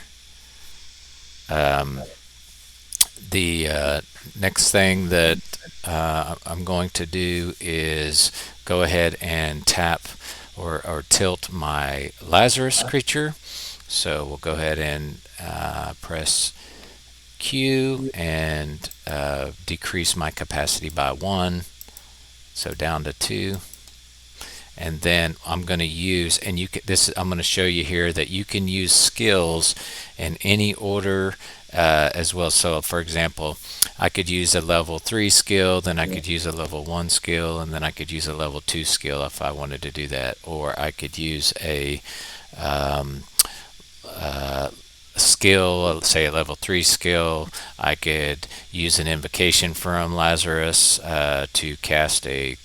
The next thing that I'm going to do is go ahead and tap or tilt my Lazarus creature. So we'll go ahead and press Q and decrease my capacity by 1, so down to 2. And then I'm going to use, and I'm going to show you here that you can use skills in any order as well. So for example, I could use a level 3 skill, then I could use a level 1 skill, and then I could use a level 2 skill if I wanted to do that. Or I could use a skill, say a level 3 skill. I could use an invocation from Lazarus to cast a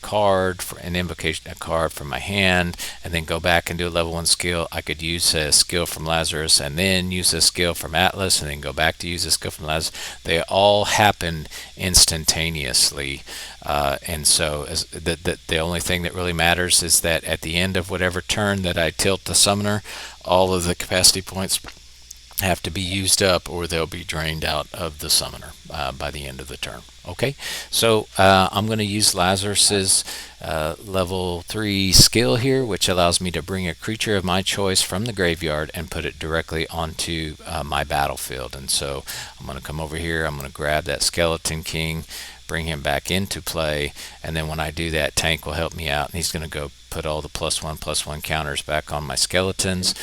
card for an invocation, a card from my hand, and then go back and do a level 1 skill. I could use a skill from Lazarus and then use a skill from Atlas and then go back to use a skill from Lazarus. They all happen instantaneously. And so the only thing that really matters is that at the end of whatever turn that I tilt the summoner, all of the capacity points have to be used up or they'll be drained out of the summoner by the end of the turn. Okay, so I'm going to use Lazarus's level 3 skill here, which allows me to bring a creature of my choice from the graveyard and put it directly onto my battlefield. And so I'm going to come over here, I'm going to grab that Skeleton King, bring him back into play, and then when I do that, Tank will help me out, and he's going to go put all the +1/+1 counters back on my skeletons.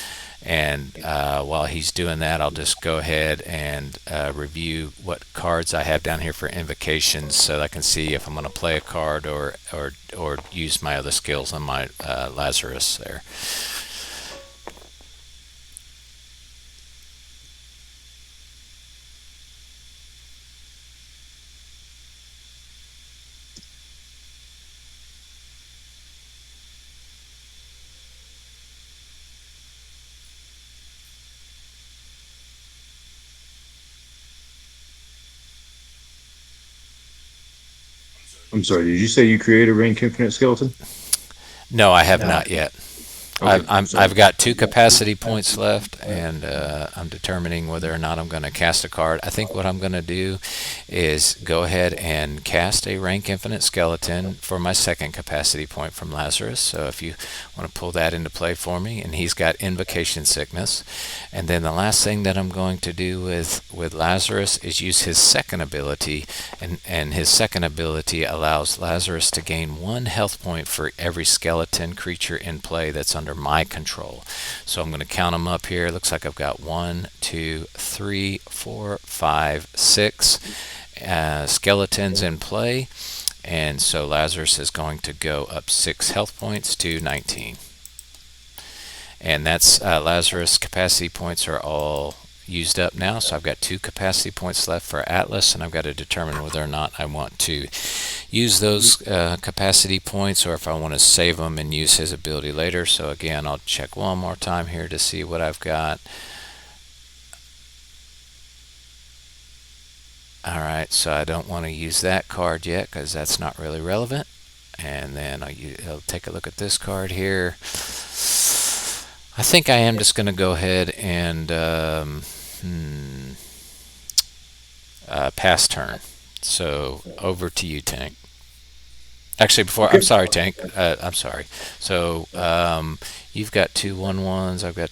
And while he's doing that, I'll just go ahead and review what cards I have down here for invocations, so that I can see if I'm going to play a card or use my other skills on my Lazarus there. I'm sorry, did you say you created a rank infinite skeleton? No, I have not yet. Okay, I've got 2 capacity points left, and I'm determining whether or not I'm going to cast a card. I think what I'm going to do is go ahead and cast a rank infinite skeleton for my 2nd capacity point from Lazarus. So if you want to pull that into play for me, and he's got Invocation Sickness. And then the last thing that I'm going to do with Lazarus is use his 2nd ability, and his 2nd ability allows Lazarus to gain 1 health point for every skeleton creature in play that's under my control. So I'm going to count them up here. Looks like I've got 1, 2, 3, 4, 5, 6 skeletons in play, and so Lazarus is going to go up 6 health points to 19. And that's Lazarus capacity points are all used up now, so I've got 2 capacity points left for Atlas, and I've got to determine whether or not I want to use those capacity points or if I want to save them and use his ability later. So again, I'll check one more time here to see what I've got. Alright, so I don't want to use that card yet because that's not really relevant. And then I'll take a look at this card here. I think I am just going to go ahead and pass turn. So over to you, Tank. Actually, before I'm sorry, Tank. I'm sorry. So you've got 2 1/1s. I've got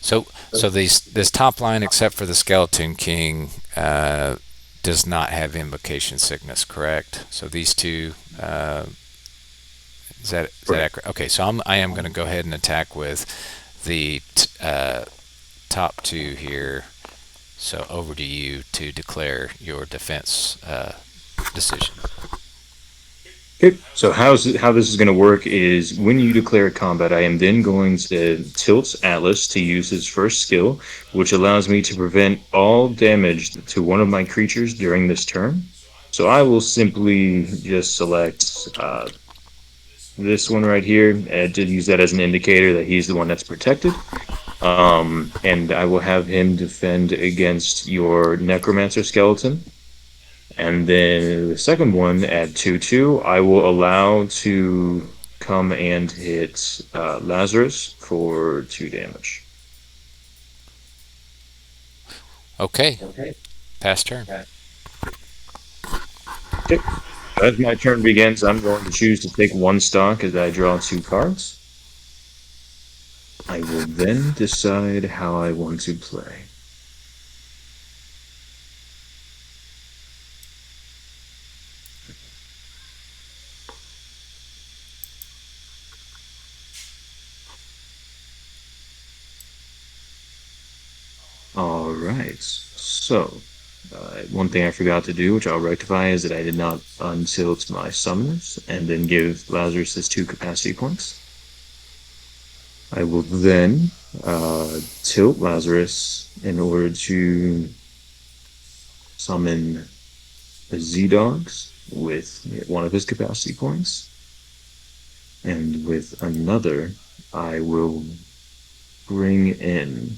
so this top line, except for the Skeleton King, does not have Invocation Sickness, correct? So these 2. Is that accurate? Okay, so I am going to go ahead and attack with the top 2 here. So over to you to declare your defense decision. Okay, so how this is going to work is when you declare combat, I am then going to tilt Atlas to use his first skill, which allows me to prevent all damage to one of my creatures during this turn. So I will simply just select this one right here and to use that as an indicator that he's the one that's protected. And I will have him defend against your Necromancer skeleton. And then the second one at 2/2, I will allow to come and hit Lazarus for 2 damage. Okay. Pass turn. Okay. As my turn begins, I'm going to choose to take 1 stock as I draw 2 cards. I will then decide how I want to play. All right, so one thing I forgot to do, which I'll rectify, is that I did not untilt my summoners and then give Lazarus his 2 capacity points. I will then tilt Lazarus in order to summon the Z Dogs with one of his capacity points. And with another, I will bring in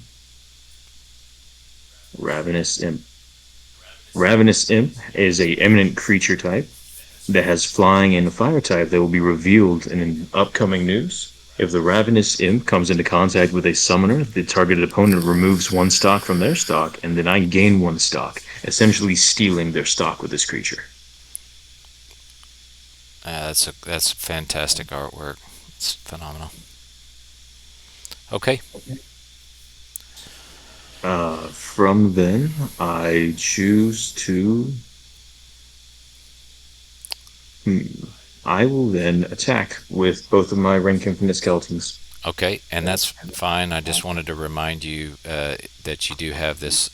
Ravenous Imp. Ravenous Imp is a eminent creature type that has flying and fire type that will be revealed in an upcoming news. If the Ravenous Imp comes into contact with a summoner, the targeted opponent removes one stock from their stock, and then I gain one stock, essentially stealing their stock with this creature. That's fantastic artwork. It's phenomenal. Okay. From then, I choose to. Hmm, I will then attack with both of my rank infinite skeletons. Okay, and that's fine. I just wanted to remind you that you do have this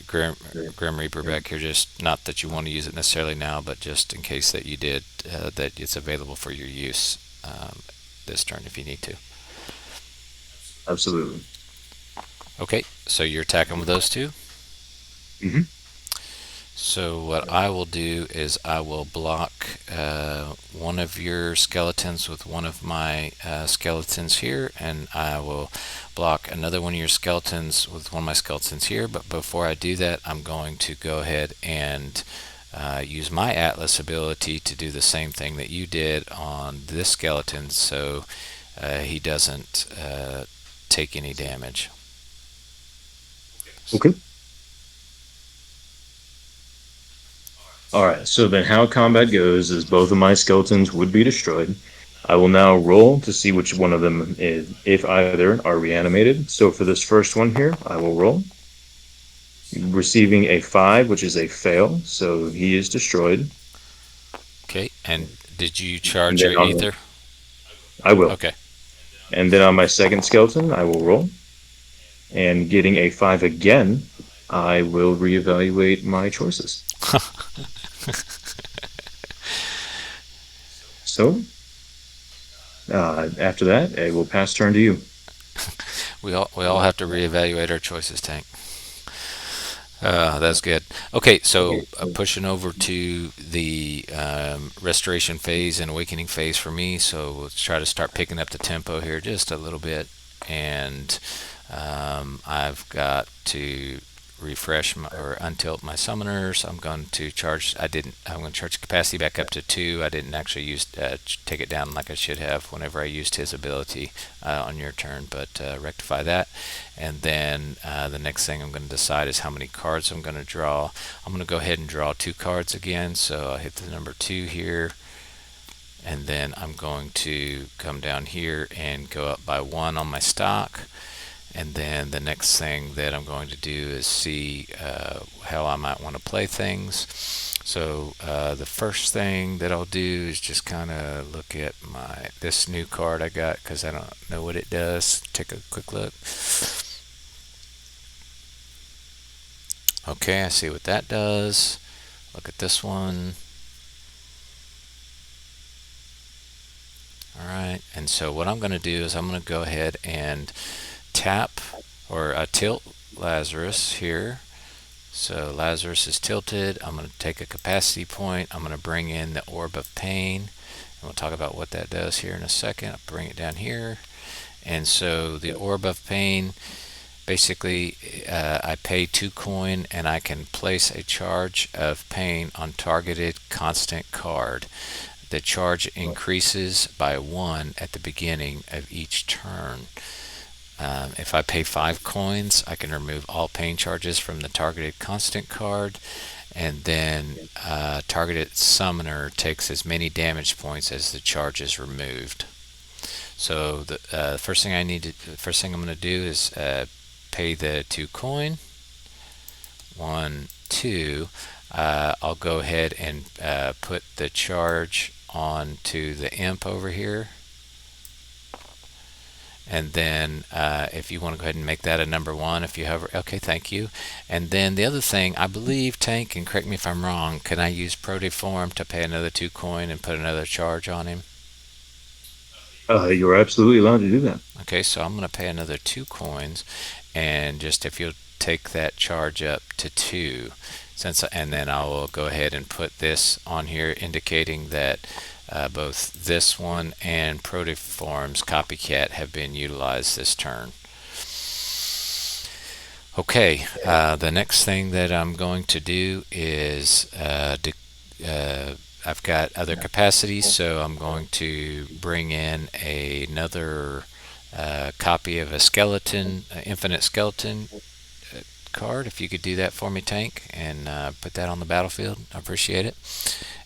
Grim Reaper back here. Just not that you want to use it necessarily now, but just in case that you did, that it's available for your use this turn if you need to. Absolutely. Okay, so you're attacking with those two. Hmm. So what I will do is I will block one of your skeletons with one of my skeletons here, and I will block another one of your skeletons with one of my skeletons here. But before I do that, I'm going to go ahead and use my Atlas ability to do the same thing that you did on this skeleton, so he doesn't take any damage. Okay. All right. So then, how combat goes is both of my skeletons would be destroyed. I will now roll to see which one of them is, if either are reanimated. So for this first one here, I will roll, receiving a 5, which is a fail. So he is destroyed. Okay, and did you And charge then your on, ether? I will. Okay. And then on my second skeleton, I will roll. And getting a 5 again, I will reevaluate my choices. So after that, I will pass turn to you. We all have to reevaluate our choices, Tank. That's good. Okay, so pushing over to the restoration phase and awakening phase for me. So we'll try to start picking up the tempo here just a little bit, and I've got to refresh or untilt my summoners. I'm going to charge. I'm going to charge capacity back up to 2. I didn't actually use take it down like I should have whenever I used his ability on your turn, but rectify that. And then the next thing I'm going to decide is how many cards I'm going to draw. I'm going to go ahead and draw 2 cards again. So I'll hit the number 2 here, and then I'm going to come down here and go up by 1 on my stock. And then the next thing that I'm going to do is see how I might want to play things. So the first thing that I'll do is just kind of look at this new card I got, because I don't know what it does. Take a quick look. Okay, I see what that does. Look at this one. Alright, and so what I'm going to do is I'm going to go ahead and tap or tilt Lazarus here. So Lazarus is tilted. I'm going to take a capacity point. I'm going to bring in the Orb of Pane, and we'll talk about what that does here in a second. I'll bring it down here. And so the Orb of Pane, basically I pay 2 coin and I can place a charge of pain on targeted constant card. The charge increases by 1 at the beginning of each turn. If I pay 5 coins, I can remove all pain charges from the targeted constant card, and then targeted summoner takes as many damage points as the charge is removed. So the first thing I'm going to do is pay the 2 coin. 1, 2. I'll go ahead and put the charge onto the imp over here. And then if you want to go ahead and make that a number 1, if you hover, okay, thank you. And then the other thing, I believe, Tank, and correct me if I'm wrong, can I use Proteform to pay another 2 coin and put another charge on him? You're absolutely allowed to do that. Okay, so I'm going to pay another 2 coins, and just if you'll take that charge up to 2, and then I will go ahead and put this on here, indicating that both this one and Protiform's Copycat have been utilized this turn. Okay, the next thing that I'm going to do is I've got other capacities, so I'm going to bring in another copy of a skeleton, infinite skeleton card. If you could do that for me, Tank, and put that on the battlefield, I appreciate it.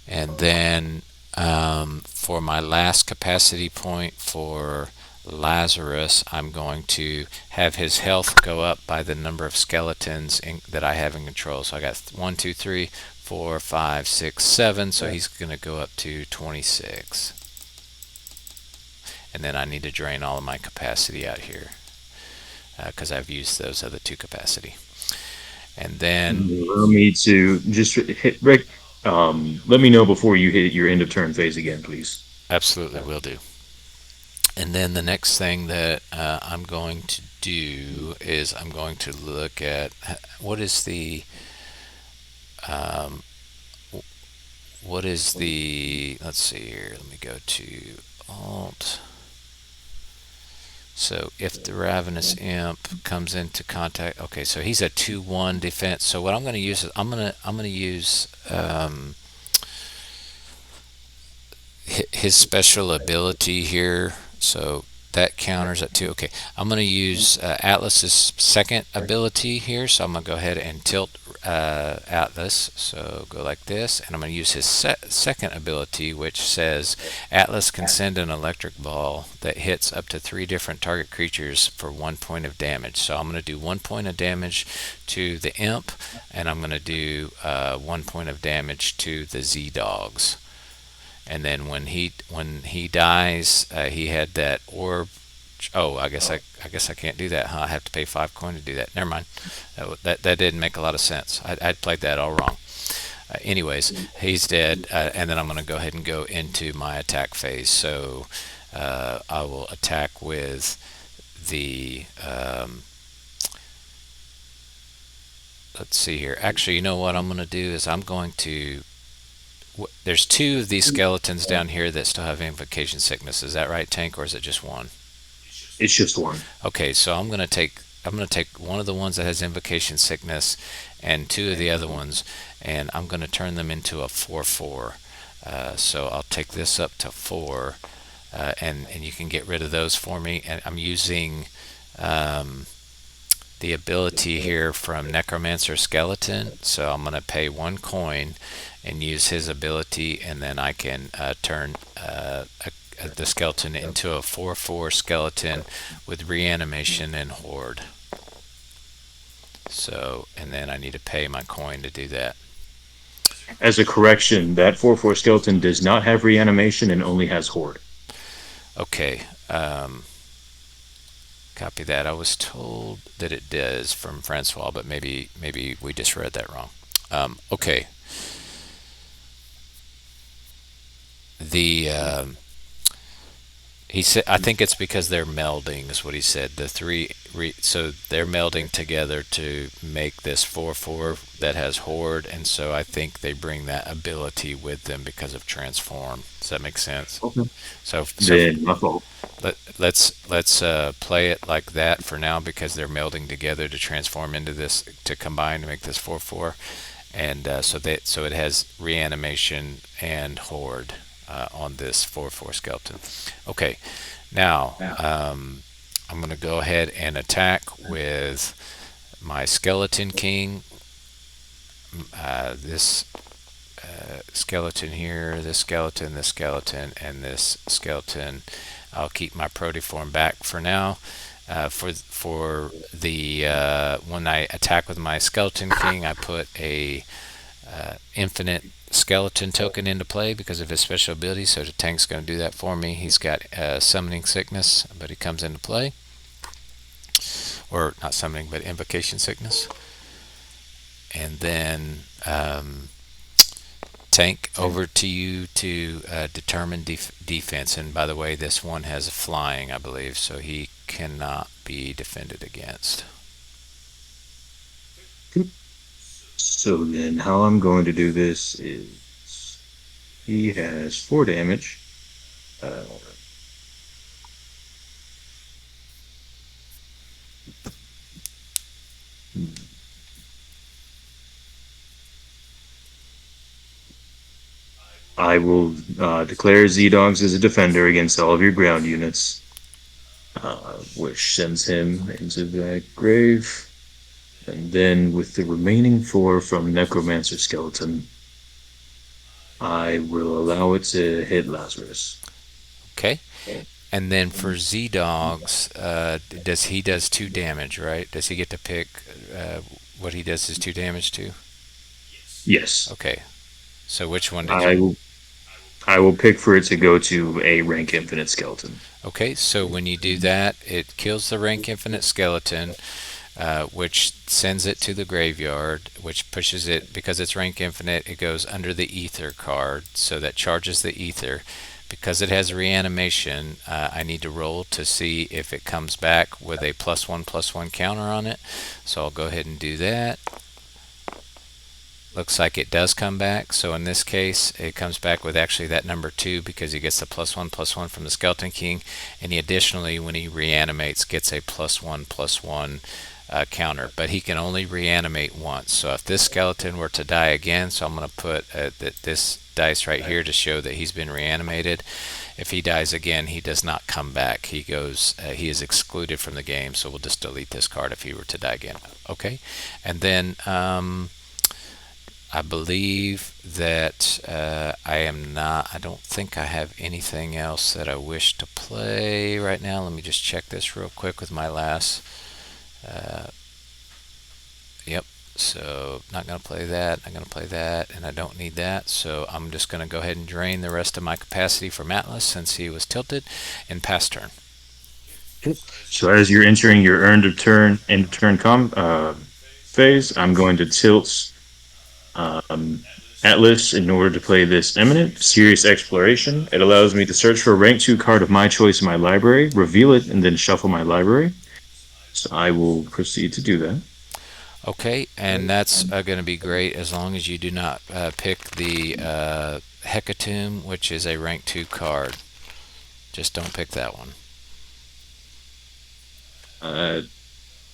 And then for my last capacity point for Lazarus, I'm going to have his health go up by the number of skeletons that I have in control. So I got 1, 2, 3, 4, 5, 6, 7. So he's going to go up to 26. And then I need to drain all of my capacity out here because I've used those other 2 capacity. And then Allow me to just hit Rick. Let me know before you hit your end of turn phase again, please. absolutely will do. And then the next thing that I'm going to do is I'm going to look at what is the um, let's see here. Let me go to Alt. So if the Ravenous Imp comes into contact, okay, so he's a 2/1 defense. So what I'm going to use is I'm going to use his special ability here. So that counters at 2. Okay, I'm going to use Atlas's second ability here. So I'm going to go ahead and tilt Atlas. So go like this, and I'm going to use his second ability, which says Atlas can send an electric ball that hits up to 3 different target creatures for 1 point of damage. So I'm going to do 1 point of damage to the Imp, and I'm going to do 1 point of damage to the Z Dogs. And then when he dies, he had that orb. Oh, I guess I can't do that, huh? I have to pay 5 coin to do that. Never mind. That didn't make a lot of sense. I'd played that all wrong. Anyways, he's dead, and then I'm going to go ahead and go into my attack phase. So I will attack with the. Let's see here. Actually, you know what I'm going to do is I'm going to. There's 2 of these skeletons down here that still have Invocation Sickness. Is that right, Tank, or is it just 1? It's just one. Okay, so I'm gonna take one of the ones that has Invocation Sickness and 2 of the other ones, and I'm gonna turn them into a 4/4. So I'll take this up to 4, and you can get rid of those for me. And I'm using um, the ability here from Necromancer Skeleton. So I'm gonna pay 1 coin and use his ability, and then I can turn the skeleton into a 4/4 skeleton with Reanimation and Horde. So, and then I need to pay my coin to do that. As a correction, that 4/4 skeleton does not have reanimation and only has horde. Okay, copy that. I was told that it does from François, but maybe we just read that wrong. Okay, the he said, I think it's because they're melding, is what he said. The 3, so they're melding together to make this 4/4 that has Horde, and so I think they bring that ability with them because of Transform. Does that make sense? Okay. So Then my fault. let's play it like that for now because they're melding together to transform into this, to combine to make this 4/4, and so it has Reanimation and Horde on this 4/4 skeleton. Okay, now I'm going to go ahead and attack with my Skeleton King. This skeleton here, this skeleton, and this skeleton. I'll keep my protoform back for now. For the when I attack with my Skeleton King, I put a infinite skeleton token into play because of his special ability. So the tank's going to do that for me. He's got Summoning Sickness, but he comes into play, or not summoning, but Invocation Sickness. And then Tank, over to you to determine defense. And by the way, this one has flying, I believe, so he cannot be defended against. So then, how I'm going to do this is he has 4 damage. Uh, I will declare Z-Dogs as a defender against all of your ground units, which sends him into that grave. And then with the remaining 4 from Necromancer Skeleton, I will allow it to hit Lazarus. Okay. And then for Z Dogs, does 2 damage, right? Does he get to pick what he does his 2 damage to? Yes. Okay. So which one did I you? will I will pick for it to go to a rank infinite skeleton. Okay, so when you do that, it kills the rank infinite skeleton, which sends it to the graveyard, which pushes it, because it's rank infinite, it goes under the ether card, so that charges the ether. Because it has reanimation, I need to roll to see if it comes back with a +1/+1 counter on it. So I'll go ahead and do that. Looks like it does come back. So in this case, it comes back with actually that number 2, because he gets the +1/+1 from the Skeleton King, and he additionally, when he reanimates, gets a +1/+1 counter. But he can only reanimate once. So if this skeleton were to die again, so I'm going to put this dice right here to show that he's been reanimated. If he dies again, he does not come back. He goes. He is excluded from the game. So we'll just delete this card if he were to die again. Okay, and then. I believe that I am not. I don't think I have anything else that I wish to play right now. Let me just check this real quick with my last. Uh, yep. So not going to play that. I'm going to play that, and I don't need that. So I'm just going to go ahead and drain the rest of my capacity from Atlas since he was tilted, and pass turn. So as you're entering your end of turn phase, I'm going to tilt um, Atlas in order to play this Eminent Serious Exploration. It allows me to search for a rank 2 card of my choice in my library, reveal it, and then shuffle my library. So I will proceed to do that. Okay, and that's going to be great as long as you do not pick the Hecatomb, which is a rank 2 card. Just don't pick that one. Uh,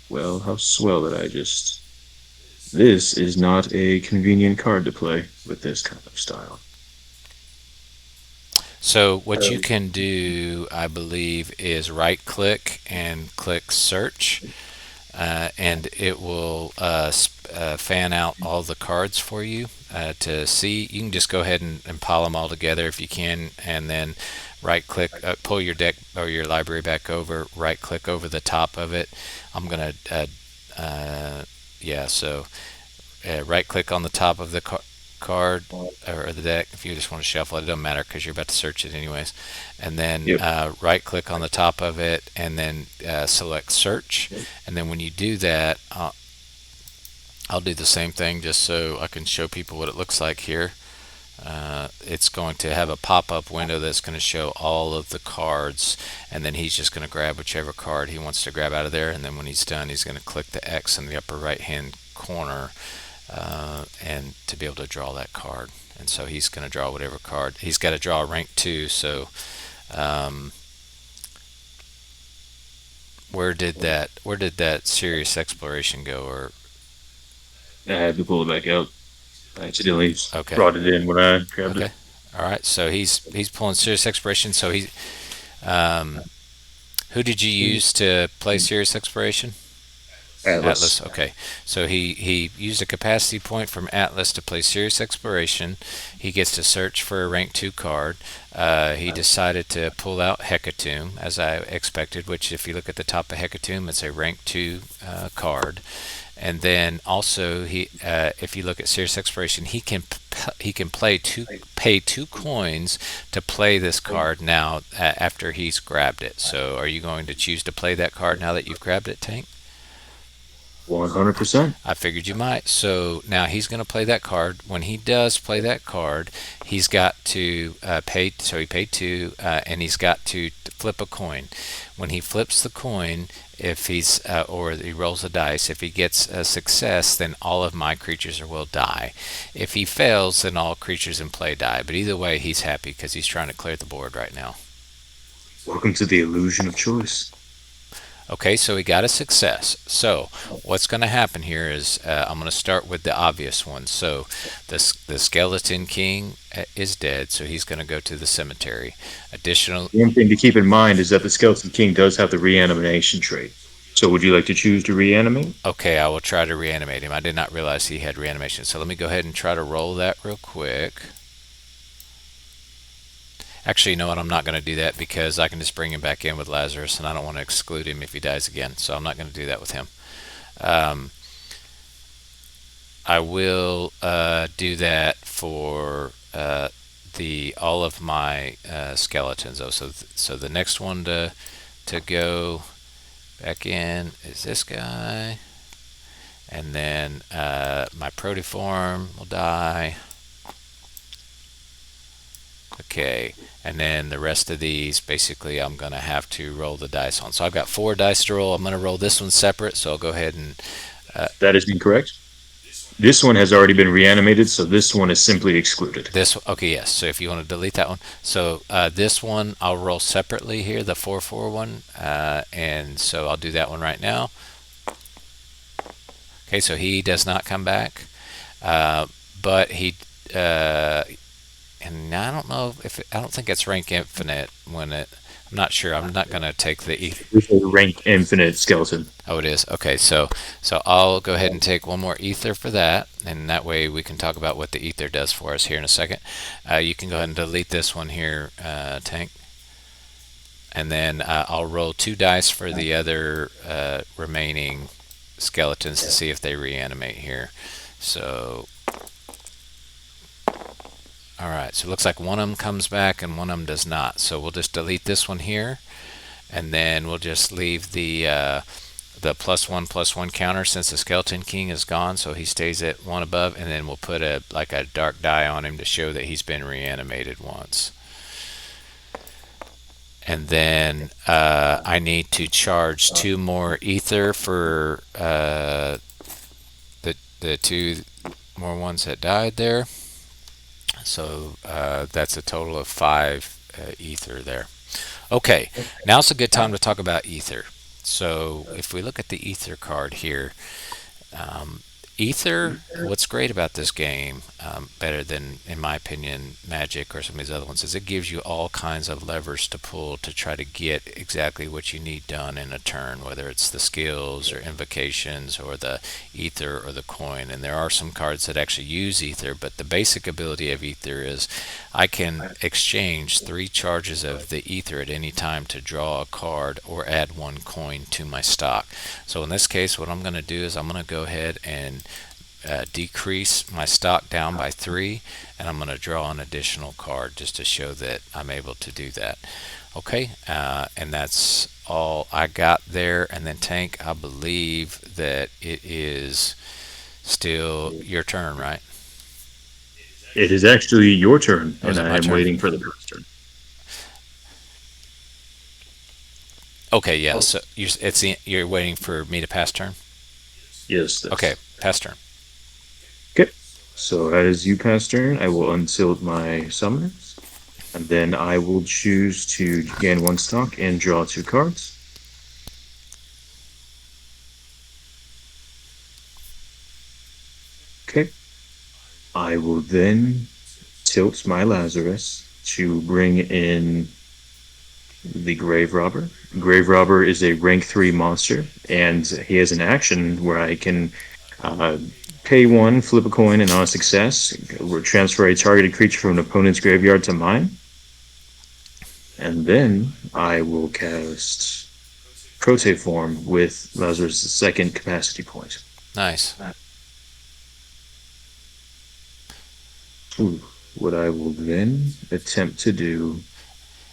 well, how swell that I just. This is not a convenient card to play with this kind of style. So what you can do, I believe, is right click and click search, and it will fan out all the cards for you to see. You can just go ahead and pile them all together if you can, and then right click, pull your deck or your library back over, right click over the top of it. I'm gonna yeah, so right click on the top of the card or the deck. If you just want to shuffle it, it doesn't matter because you're about to search it anyways. And then Yep. right click on the top of it, and then select search. And then when you do that, I'll do the same thing just so I can show people what it looks like here. It's going to have a pop-up window that's going to show all of the cards, and then he's just going to grab whichever card he wants to grab out of there, and then when he's done, he's going to click the X in the upper right hand corner and to be able to draw that card. And so he's going to draw whatever card. He's got to draw rank 2, so um, where did that serious exploration go? Or I had to pull it back out. I accidentally okay. brought it in when I grabbed it. Okay. All right, so he's pulling serious exploration. So um, who did you use to play serious exploration? Atlas. Atlas. Okay, so he used a capacity point from Atlas to play serious exploration. He gets to search for a rank 2 card. He decided to pull out Hecatomb, as I expected, which if you look at the top of Hecatomb, it's a rank 2 card. And then also if you look at serious exploration, he can pay 2 coins to play this card now after he's grabbed it. So are you going to choose to play that card now that you've grabbed it, Tank? 100%. I figured you might. So now he's going to play that card. When he does play that card, he's got to pay. So he paid two, and he's got to flip a coin. When he flips the coin, if he's or he rolls a dice, if he gets a success, then all of my creatures will die. If he fails, then all creatures in play die. But either way, he's happy because he's trying to clear the board right now. Welcome to the illusion of choice. Okay, so we got a success. So what's going to happen here is I'm going to start with the obvious one. So the Skeleton King is dead, so he's going to go to the cemetery. Additional. One thing to keep in mind is that the Skeleton King does have the reanimation trait. So would you like to choose to reanimate? Okay, I will try to reanimate him. I did not realize he had reanimation. So let me go ahead and try to roll that real quick. Actually, you know what? I'm not going to do that because I can just bring him back in with Lazarus, and I don't want to exclude him if he dies again. So I'm not going to do that with him. Um, I will do that for the all of my skeletons. Oh, so the next one to go back in is this guy, and then my proteform will die. Okay, and then the rest of these, basically, I'm going to have to roll the dice on. So I've got 4 dice to roll. I'm going to roll this one separate, so I'll go ahead and That is incorrect. This one has already been reanimated, so this one is simply excluded. this. Okay, yes. So if you want to delete that one, so this one I'll roll separately here, the 4-4 one, and so I'll do that one right now. Okay, so he does not come back, but he. And I don't know if I don't think it's rank infinite when it. I'm not sure. I'm not going to take the ether. With a rank infinite skeleton. Oh, it is. Okay, so I'll go ahead and take one more ether for that, and that way we can talk about what the ether does for us here in a second. You can go ahead and delete this one here, Tank, and then I'll roll 2 dice for the other remaining skeletons to see if they reanimate here. So, all right. So it looks like one of them comes back and one of them does not. So we'll just delete this one here, and then we'll just leave the +1/+1 counter since the Skeleton King is gone, so he stays at 1 above, and then we'll put a dark die on him to show that he's been reanimated once. And then I need to charge 2 more ether for the 2 more ones that died there. So that's a total of 5 ether there. Okay, now's a good time to talk about ether. So if we look at the ether card here, ether, what's great about this game, better than, in my opinion, Magic or some of these other ones, is it gives you all kinds of levers to pull to try to get exactly what you need done in a turn, whether it's the skills or invocations or the ether or the coin. And there are some cards that actually use ether, but the basic ability of ether is I can exchange 3 charges of the ether at any time to draw a card or add 1 coin to my stock. So in this case, what I'm going to do is I'm going to go ahead and decrease my stock down by 3, and I'm going to draw an additional card just to show that I'm able to do that. Okay, and that's all I got there. And then Tank, I believe that it is still your turn, right? It is actually your turn, Or is and it I my am turn? waiting for the first turn. Okay, yeah. So you're waiting for me to pass turn. Yes, Okay, that's pass turn. okay. So as you pass turn, I will untilt my summoners, and then I will choose to gain 1 stock and draw 2 cards. Okay. I will then tilt my Lazarus to bring in the Grave Robber. Grave Robber is a rank 3 monster, and he has an action where I can uh, pay 1, flip a coin, and on a success, transfer a targeted creature from an opponent's graveyard to mine. And then I will cast Proteform with Lazarus' second capacity point. Nice. What I will then attempt to do.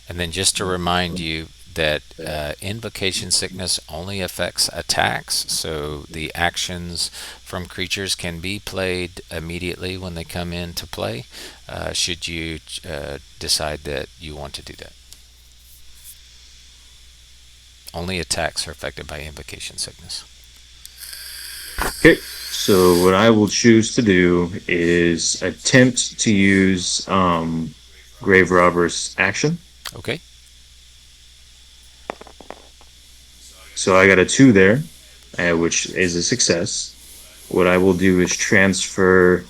And then just to remind you, that Invocation Sickness only affects attacks, so the actions from creatures can be played immediately when they come into play, should you decide that you want to do that. Only attacks are affected by Invocation Sickness. Okay. So what I will choose to do is attempt to use Grave Robber's action. Okay. So I got a 2 there, which is a success. What I will do is transfer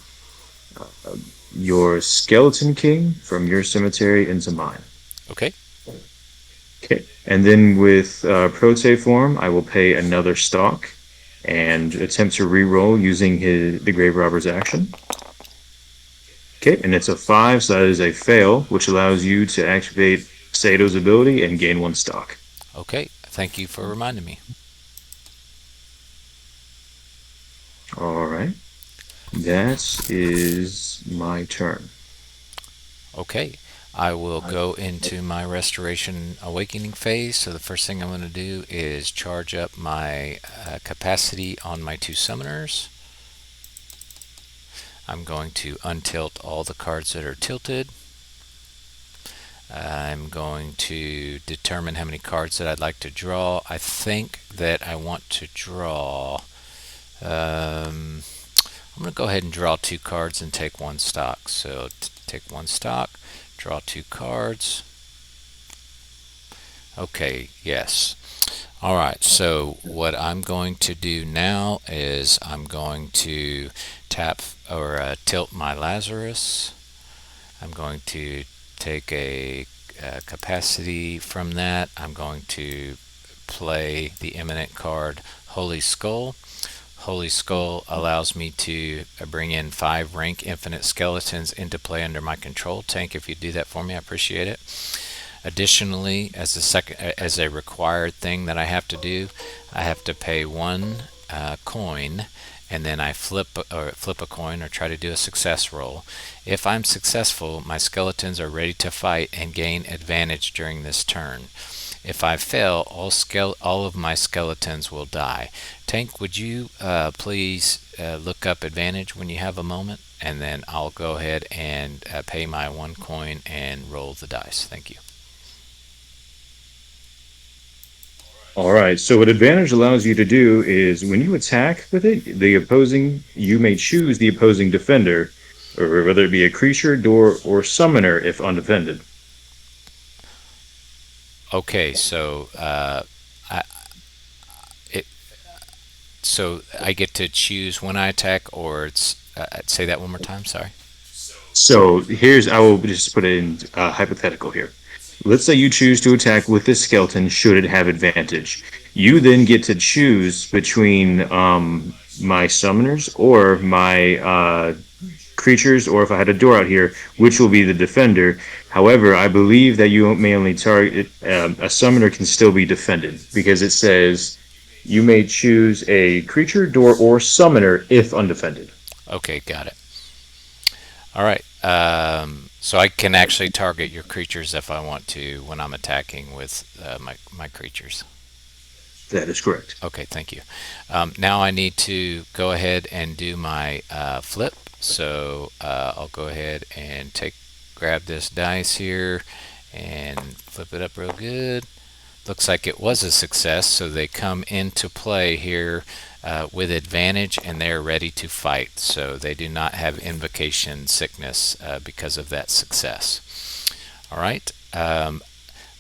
your Skeleton King from your cemetery into mine. Okay. Okay. And then with Prote form, I will pay another stock and attempt to re-roll using the Grave Robber's action. Okay, and it's a 5, so that is a fail, which allows you to activate Sato's ability and gain 1 stock. Okay. Thank you for reminding me. All right. That is my turn. Okay. I will go into my Restoration Awakening phase. So the first thing I'm going to do is charge up my capacity on my 2 summoners. I'm going to untilt all the cards that are tilted. I'm going to determine how many cards that I'd like to draw. I think that I want to draw... I'm going to go ahead and draw 2 cards and take 1 stock. So take 1 stock, draw 2 cards. Okay, yes. All right, so what I'm going to do now is I'm going to tap or tilt my Lazarus. I'm going to take a capacity from that. I'm going to play the imminent card Holy Skull. Holy Skull allows me to bring in 5 rank infinite skeletons into play under my control. Tank, if you do that for me, I appreciate it. Additionally, as a required thing that I have to do, I have to pay 1 coin, and then I flip a coin or try to do a success roll. If I'm successful, my skeletons are ready to fight and gain advantage during this turn. If I fail, all of my skeletons will die. Tank, would you please look up advantage when you have a moment, and then I'll go ahead and pay my 1 coin and roll the dice. Thank you. All right. So what advantage allows you to do is when you attack with it, you may choose the opposing defender, or whether it be a creature, door, or summoner if undefended. Okay, so I get to choose when I attack, or it's say that one more time. Sorry. So I will just put it in hypothetical here. Let's say you choose to attack with this skeleton should it have advantage. You then get to choose between my summoners or my creatures, or if I had a door out here, which will be the defender. However, I believe that you may only target a summoner can still be defended because it says you may choose a creature, door, or summoner if undefended. Okay, got it. All right. So I can actually target your creatures if I want to when I'm attacking with my creatures. That is correct. Okay, thank you. Now I need to go ahead and do my flip. So I'll go ahead and grab this dice here and flip it up real good. Looks like it was a success, so they come into play here with advantage, and they're ready to fight. So they do not have Invocation Sickness because of that success. All right.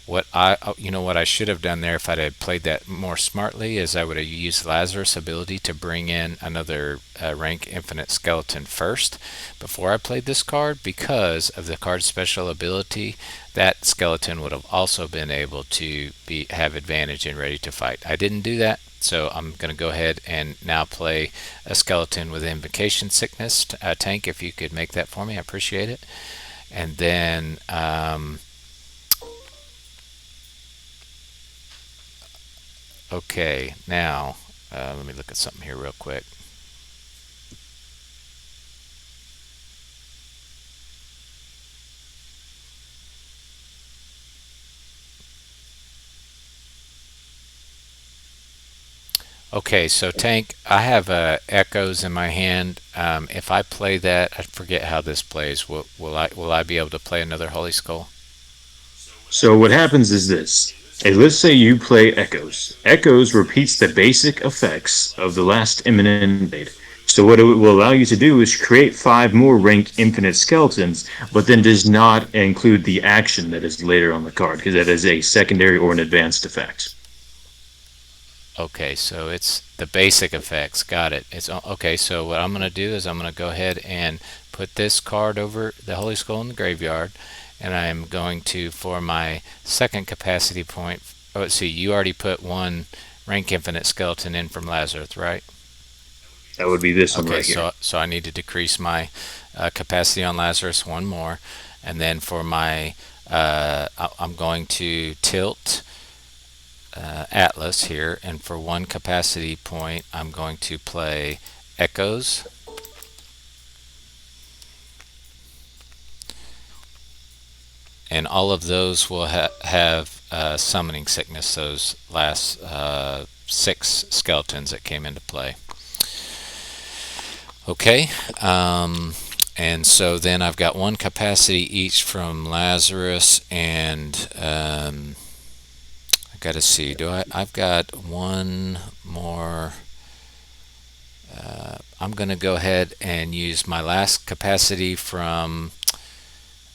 What I should have done there if I'd have played that more smartly is I would have used Lazarus' ability to bring in another rank infinite skeleton first before I played this card, because of the card's special ability. That skeleton would have also been able to have advantage and ready to fight. I didn't do that, so I'm going to go ahead and now play a skeleton with Invocation Sickness. Tank, if you could make that for me, I appreciate it. And then okay, now let me look at something here real quick. Okay, so Tank, I have echoes in my hand. If I play that, I forget how this plays. Will I be able to play another Holy Skull? So what happens is this. Let's say you play Echoes. Echoes repeats the basic effects of the last imminent blade. So what it will allow you to do is create 5 more rank infinite skeletons, but then does not include the action that is later on the card, because that is a secondary or an advanced effect. Okay, so it's the basic effects. Got it. Okay. So what I'm gonna do is I'm gonna go ahead and put this card over the Holy Skull in the graveyard, and I'm going to, for my second capacity point. Oh, let's see. You already put one rank infinite skeleton in from Lazarus, right? That would be this one Okay. right here. So I need to decrease my capacity on Lazarus one more, and then for my I'm going to tilt Atlas here, and for one capacity point, I'm going to play Echoes, and all of those will have Summoning Sickness, those last 6 skeletons that came into play. Okay, and so then I've got one capacity each from Lazarus, and I gotta see, I've got one more. I'm going to go ahead and use my last capacity from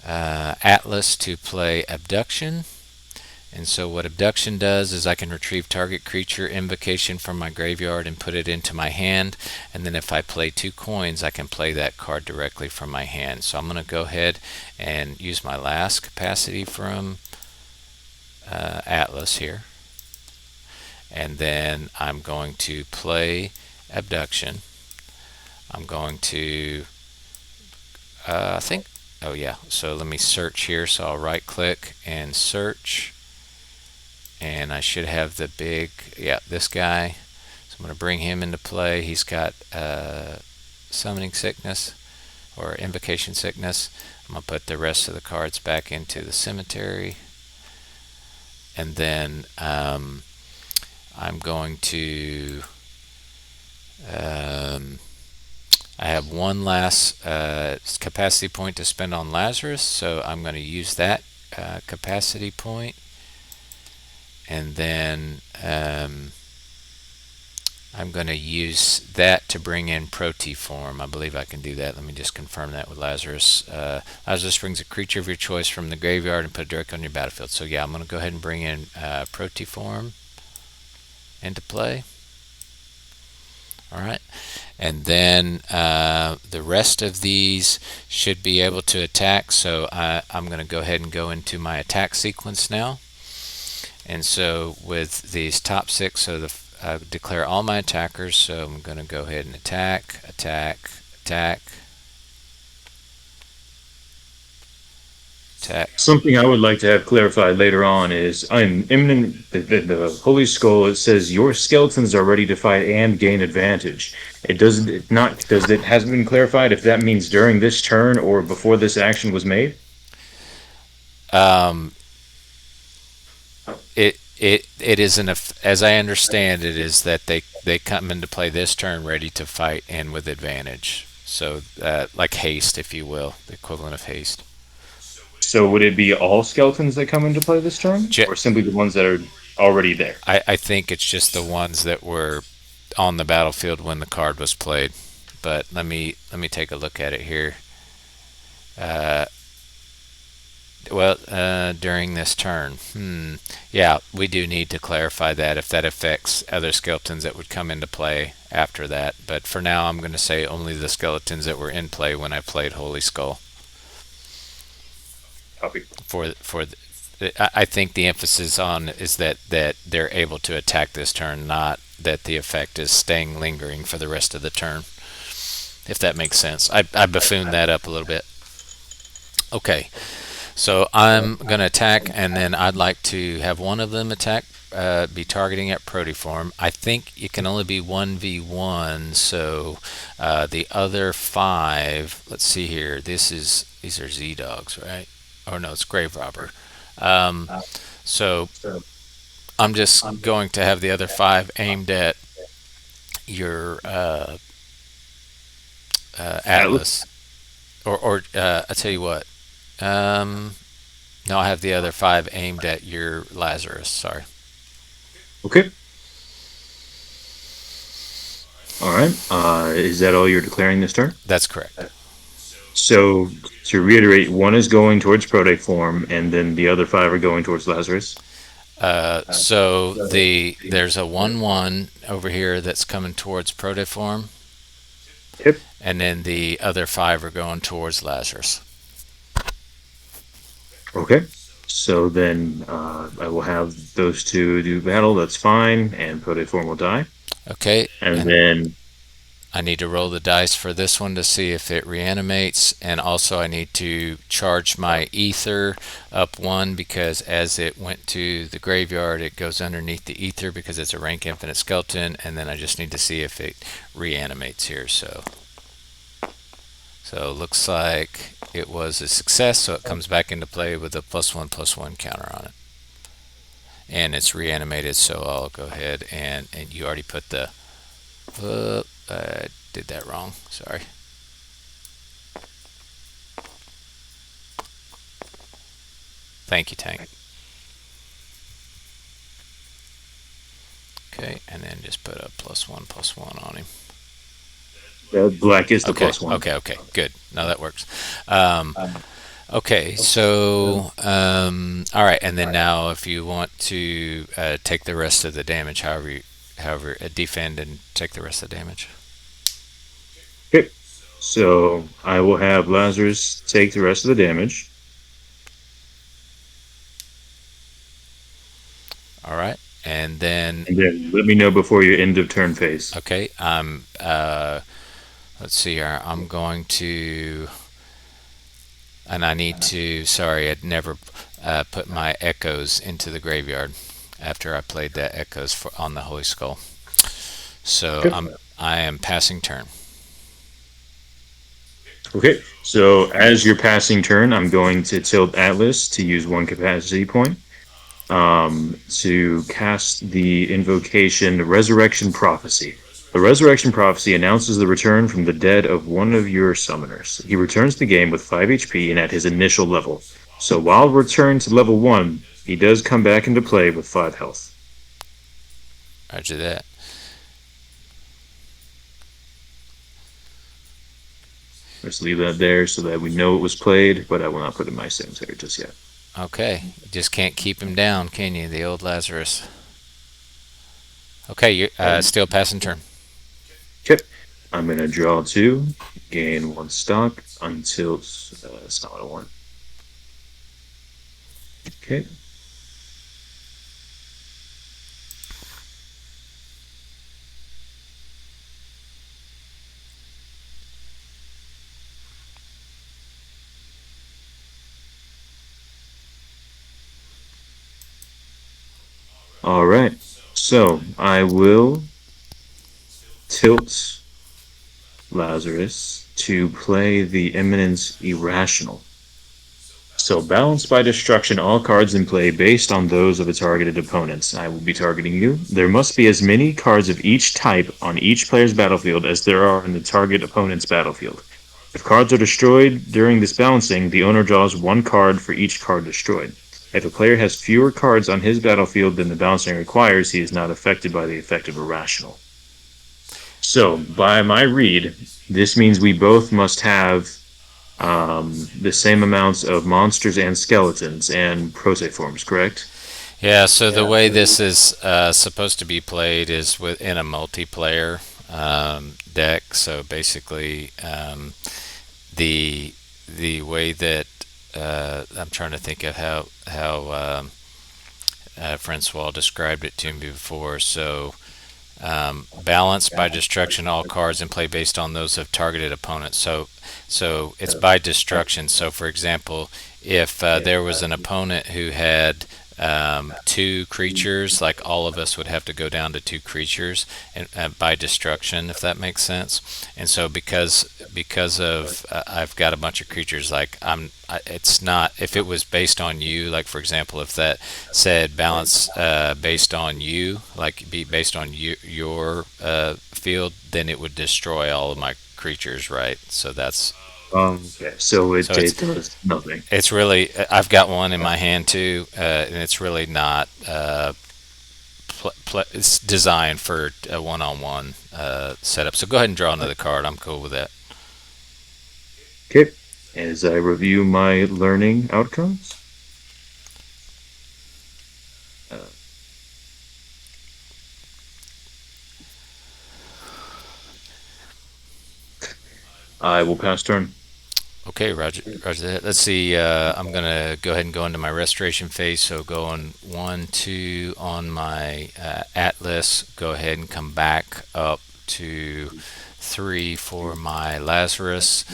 Atlas to play Abduction. And so what Abduction does is I can retrieve target creature invocation from my graveyard and put it into my hand. And then if I play 2 coins, I can play that card directly from my hand. So I'm going to go ahead and use my last capacity from Atlas here. And then I'm going to play Abduction. I'm going to I think, oh yeah, so let me search here. So I'll right click and search, and I should have the big, yeah, this guy. So I'm going to bring him into play. He's got Summoning Sickness or Invocation Sickness. I'm going to put the rest of the cards back into the cemetery, and then I'm going to um, I have one last capacity point to spend on Lazarus, so I'm going to use that capacity point, and then I'm going to use that to bring in Proteform. I believe I can do that. Let me just confirm that with Lazarus. Lazarus brings a creature of your choice from the graveyard and put it directly on your battlefield. So yeah, I'm going to go ahead and bring in Proteform into play. All right, and then the rest of these should be able to attack. So I'm going to go ahead and go into my attack sequence now. And so with these top 6, so declare all my attackers. So I'm going to go ahead and attack, attack, attack, attack. Something I would like to have clarified later on is I'm imminent. The Holy Skull, it says your skeletons are ready to fight and gain advantage. It does it not does it hasn't been clarified if that means during this turn or before this action was made. Um, it is as I understand it, is that they come into play this turn ready to fight and with advantage. So like haste, if you will, the equivalent of haste. So would it be all skeletons that come into play this turn, or simply the ones that are already there? I think it's just the ones that were on the battlefield when the card was played. But let me take a look at it here. Uh, during this turn, yeah, we do need to clarify that if that affects other skeletons that would come into play after that. But for now, I'm going to say only the skeletons that were in play when I played Holy Skull. Copy. I think the emphasis on is that they're able to attack this turn, not that the effect is staying lingering for the rest of the turn. If that makes sense, I buffooned that up a little bit. Okay, so I'm going to attack, and then I'd like to have one of them attack, be targeting at Proteform. I think it can only be 1v1, so the other 5, let's see here, these are Z-Dogs, right? Oh no, it's Grave Robber. So I'm just going to have the other 5 aimed at your Atlas. Atlas, or I tell you what. Um, no, I have the other five aimed at your Lazarus. Sorry. Okay. All right. Is that all you're declaring this turn? That's correct. So to reiterate, one is going towards Prote form, and then the other five are going towards Lazarus. So there's a 1/1 over here that's coming towards protoform, Yep. and then the other five are going towards Lazarus. Okay. So then I will have those two do battle. That's fine, and Prote form will die. Okay, And and then I need to roll the dice for this one to see if it reanimates, and also I need to charge my ether up one because as it went to the graveyard, it goes underneath the ether because it's a rank infinite skeleton, and then I just need to see if it reanimates here. So it looks like it was a success, so it comes back into play with a +1/+1 counter on it. And it's reanimated, so I'll go ahead and you already put the I did that wrong. Sorry. Thank you, Tank. Okay, and then just put a +1/+1 on him. black is the Okay, +1. okay, good. Now that works. Um, okay, so all right, and then now if you want to take the rest of the damage, however, defend and take the rest of the damage. Okay. So I will have Lazarus take the rest of the damage. All right, and then And then let me know before your end of turn phase. okay, let's see here. I'm going to, and I need to. Sorry, I'd never put my echoes into the graveyard after I played that echoes on the Holy Skull. So Okay. I am passing turn. Okay. So as your passing turn, I'm going to tilt Atlas to use one capacity point to cast the invocation Resurrection Prophecy. The Resurrection Prophecy announces the return from the dead of one of your summoners. He returns to the game with 5 HP and at his initial level. So while returned to level 1, he does come back into play with 5 health. Roger that. Let's leave that there so that we know it was played, but I will not put it in my cemetery just yet. Okay, you just can't keep him down, can you? The old Lazarus. Okay, you still passing turn. Okay. I'm going to draw 2, gain 1 stock, until that's not what I want. Okay. All right. So I will tilt Lazarus to play the Eminence Irrational. So balance by destruction all cards in play based on those of a targeted opponents. I will be targeting you. There must be as many cards of each type on each player's battlefield as there are in the target opponent's battlefield. If cards are destroyed during this balancing, the owner draws 1 card for each card destroyed. If a player has fewer cards on his battlefield than the balancing requires, he is not affected by the effect of Irrational. So, by my read, this means we both must have the same amounts of monsters and skeletons and protoforms, correct? Yeah. So the way this is supposed to be played is within a multiplayer deck. So basically, the way that I'm trying to think of how Francois described it to me before. So balance by destruction all cards and play based on those of targeted opponents. So it's by destruction. So for example, if there was an opponent who had 2 creatures, like all of us would have to go down to 2 creatures and by destruction, if that makes sense. And so because of I've got a bunch of creatures, like it's not, if it was based on you, like for example, if that said balance based on you, like be based on your field, then it would destroy all of my creatures, right? So that's Okay, so so it does nothing. it's really I've got one in my hand too, and it's really not it's designed for a one-on-one setup. So go ahead and draw another card. I'm cool with that. Okay, as I review my learning outcomes, uh, I will pass turn. Okay, Roger. Roger that. Let's see. I'm gonna go ahead and go into my restoration phase. So going 1, 2 on my Atlas. Go ahead and come back up to 3 for my Lazarus,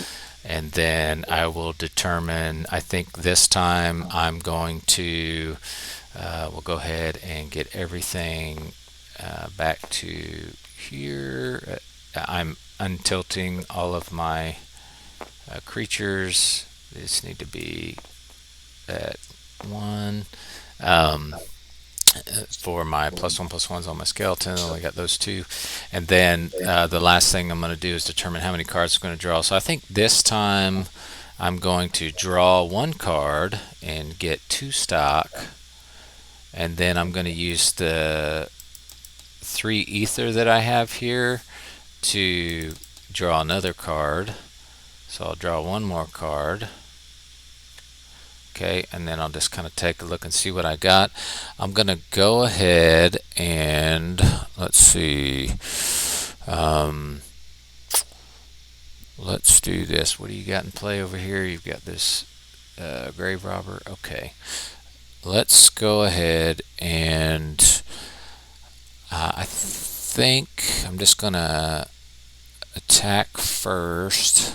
and then I will determine. I think this time I'm going to. We'll go ahead and get everything back to here. I'm untilting all of my creatures. These need to be at 1. Um, for my +1/+1s on my skeleton, I only got those 2. And then the last thing I'm going to do is determine how many cards I'm going to draw. So I think this time I'm going to draw 1 card and get 2 stock. And then I'm going to use the 3 ether that I have here to draw another card. So I'll draw 1 more card. Okay, and then I'll just kind of take a look and see what I got. I'm going to go ahead and let's see. Um, let's do this. What do you got in play over here? You've got this grave robber. Okay, let's go ahead and I think I'm just going to attack first,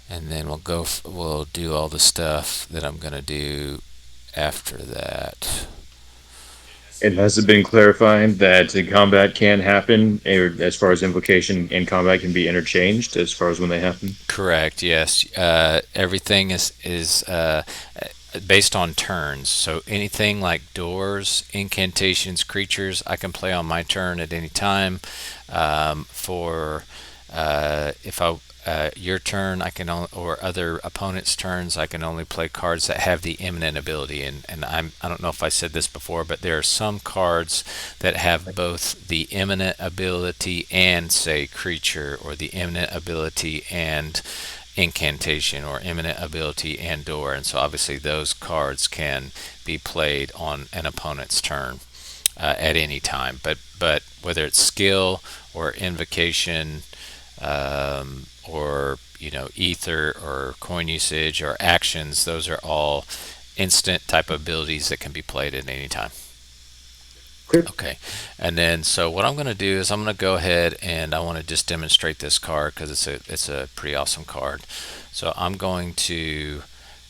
and then we'll do all the stuff that I'm gonna do after that. It has been clarified that the combat can happen, or as far as invocation and combat can be interchanged as far as when they happen. Correct. Yes. Everything is based on turns. So anything like doors, incantations, creatures, I can play on my turn at any time. For if I your turn, I can only, or other opponents' turns, I can only play cards that have the imminent ability. And I don't know if I said this before, but there are some cards that have both the imminent ability and, say, creature, or the imminent ability and incantation, or imminent ability and door. And so obviously those cards can be played on an opponent's turn at any time. But whether it's skill or invocation, or ether or coin usage or actions, those are all instant type abilities that can be played at any time. Okay. Okay, and then so what I'm going to do is I'm going to go ahead and I want to just demonstrate this card because it's a pretty awesome card. So I'm going to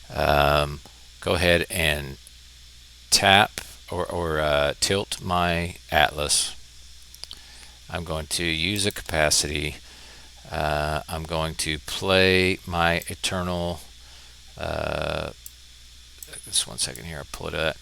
go ahead and tap or tilt my Atlas. I'm going to use a capacity. I'm going to play my Eternal. Just 1 second here. I'll pull it up.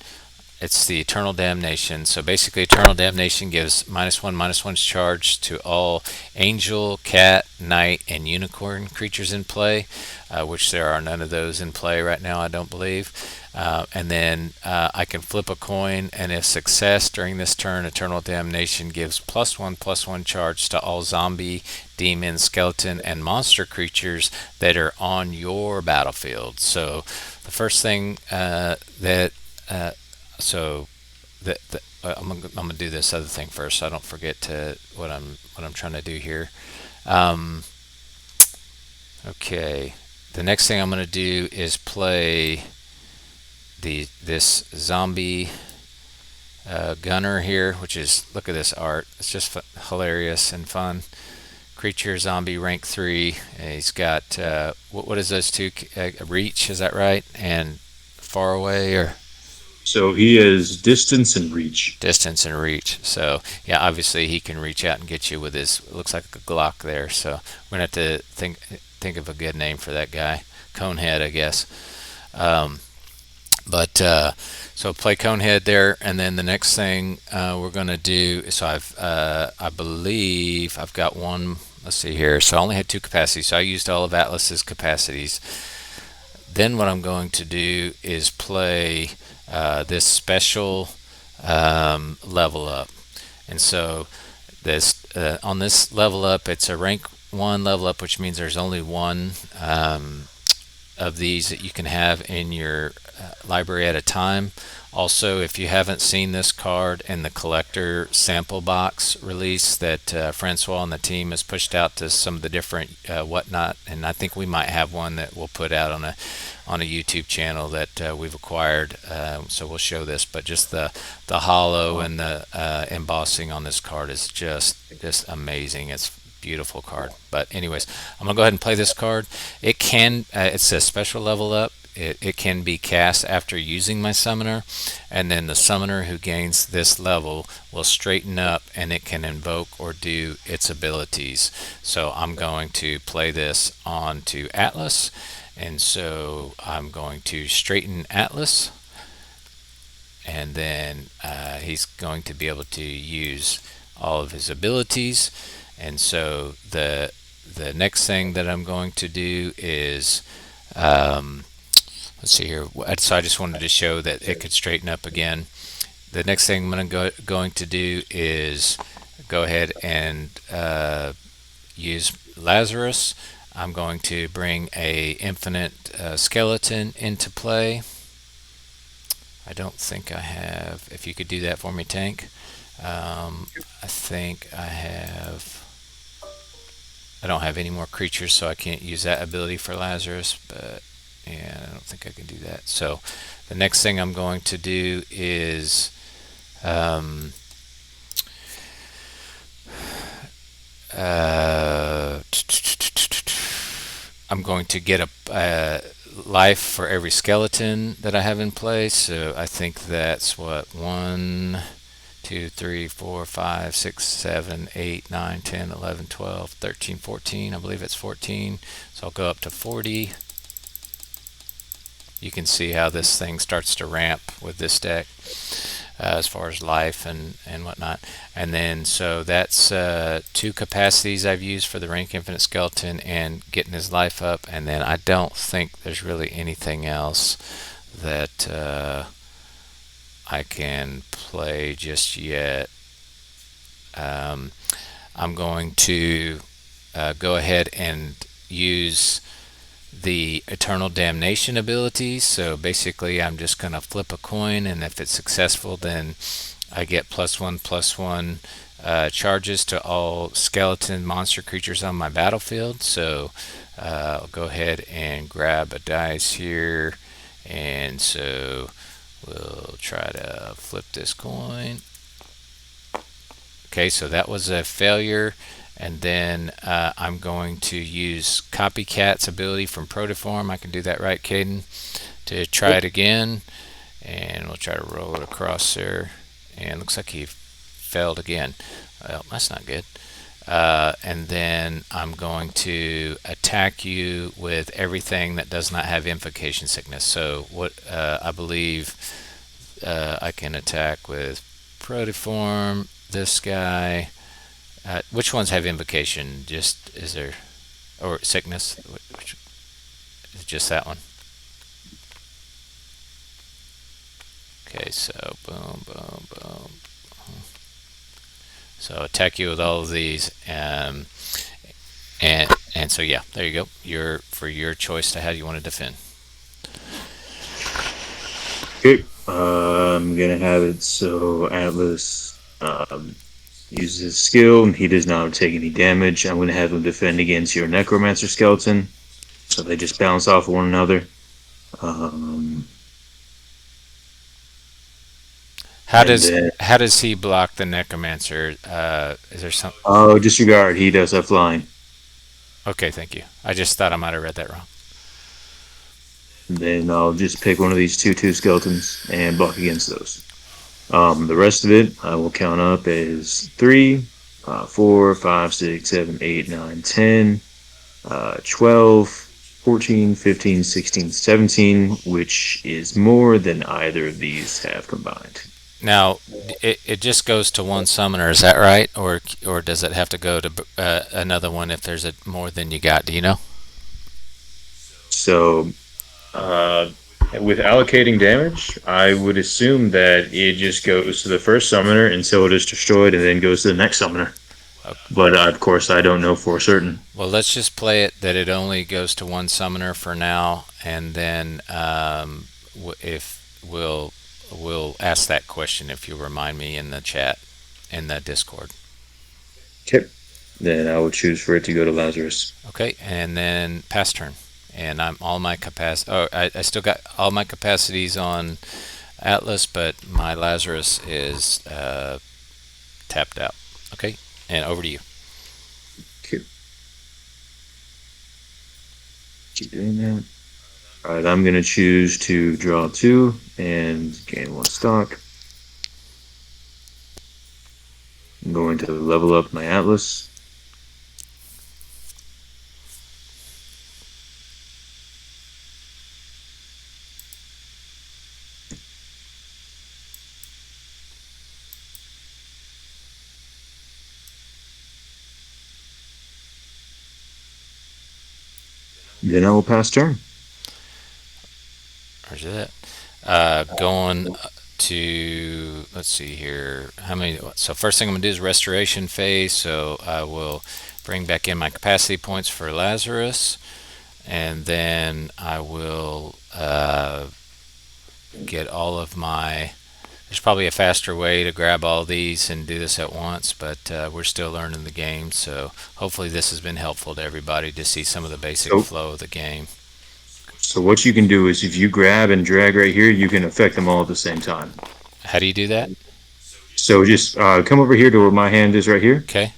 It's the Eternal Damnation. So basically, Eternal Damnation gives -1/-1's charge to all angel, cat, knight, and unicorn creatures in play, which there are none of those in play right now, I don't believe. And then I can flip a coin, and if success during this turn, Eternal Damnation gives +1/+1 charge to all zombie, demon, skeleton, and monster creatures that are on your battlefield. So the first thing that so I'm gonna do this other thing first, so I don't forget to what I'm trying to do here. Um, okay, the next thing I'm gonna do is play this zombie gunner here, which is, look at this art. It's just hilarious and fun. Creature zombie rank 3. And he's got what is those two? Reach, is that right? And far away, or So he is distance and reach. distance and reach. So yeah, obviously he can reach out and get you with his, looks like a Glock there. So we're gonna have to think of a good name for that guy. Conehead, I guess. Um, But so play Conehead there, and then the next thing we're going to do. So I believe I've got one. Let's see here. So I only had two capacities, so I used all of Atlas's capacities. Then what I'm going to do is play this special level up, and so this on this level up, it's a rank one level up, which means there's only one of these that you can have in your library at a time. Also, if you haven't seen this card in the collector sample box release that François and the team has pushed out to some of the different whatnot, and I think we might have one that we'll put out on a YouTube channel that we've acquired. So we'll show this, but just the hollow and the embossing on this card is just amazing. It's beautiful card. But anyways, I'm gonna go ahead and play this card. It's a special level up. It can be cast after using my summoner, and then the summoner who gains this level will straighten up and it can invoke or do its abilities. So I'm going to play this onto Atlas, and so I'm going to straighten Atlas, and then he's going to be able to use all of his abilities. And so the next thing that I'm going to do is let's see here. So I just wanted to show that it could straighten up again. The next thing I'm going to do is go ahead and use Lazarus. I'm going to bring a infinite skeleton into play. I don't think I have. If you could do that for me, Tank. I think I have. I don't have any more creatures, so I can't use that ability for Lazarus, but yeah, I don't think I can do that. So the next thing I'm going to do is um, uh, I'm going to get a life for every skeleton that I have in place. So I think that's what, 1, 2, 3, 4, 5, 6, 7, 8, 9, 10, 11, 12, 13, 14. I believe it's 14. So I'll go up to 40. You can see how this thing starts to ramp with this deck as far as life and whatnot. And then so that's two capacities I've used for the rank infinite skeleton and getting his life up. And then I don't think there's really anything else that I can play just yet. I'm going to go ahead and use the Eternal Damnation abilities. So basically, I'm just going to flip a coin, and if it's successful, then I get +1/+1 charges to all skeleton monster creatures on my battlefield. So I'll go ahead and grab a dice here, and so we'll try to flip this coin. Okay, so that was a failure. And then I'm going to use Copycat's ability from Protoform. I can do that, right, Caden? To try it again. And we'll try to roll it across there. And looks like he failed again. Well, that's not good. And then I'm going to attack you with everything that does not have Invocation Sickness. So what I believe I can attack with Protoform, this guy. Which ones have Invocation? Just is there, or Sickness? Which, is it just that one? Okay, so boom, boom, boom. So attack you with all of these, and so yeah, there you go. For your choice to how you want to defend. Okay, I'm gonna have it so Atlas uses his skill, and he does not take any damage. I'm gonna have him defend against your Necromancer skeleton, so they just bounce off one another. How does he block the Necromancer? Is there some? Oh, disregard. He does have flying. Okay, thank you. I just thought I might have read that wrong. And then I'll just pick one of these 2/2 skeletons and block against those. The rest of it I will count up as 3, 4, 5, 6, 7, 8, 9, 10, 12, 14, 15, 16, 17, which is more than either of these have combined. Now, it just goes to one summoner, is that right? Or does it have to go to another one if there's more than you got? Do you know? So, uh, with allocating damage, I would assume that it just goes to the first summoner until it is destroyed and then goes to the next summoner. But of course, I don't know for certain. Well, let's just play it that it only goes to one summoner for now, and then if we'll ask that question if you remind me in the chat in the Discord. Okay. Then I will choose for it to go to Lazarus. Okay, and then pass turn, and I'm all my capacity. Oh, I still got all my capacities on Atlas, but my Lazarus is tapped out. Okay, and over to you. Okay. Keep doing that. All right, I'm going to choose to draw 2 and gain 1 stock. I'm going to level up my Atlas. Then I will pass turn. Roger that. Going to, let's see here, how many? So first thing I'm gonna do is restoration phase. So I will bring back in my capacity points for Lazarus, and then I will get all of my. There's probably a faster way to grab all these and do this at once, but we're still learning the game. So hopefully this has been helpful to everybody to see some of the basic flow of the game. So what you can do is if you grab and drag right here, you can affect them all at the same time. How do you do that? So just come over here to where my hand is right here. Okay.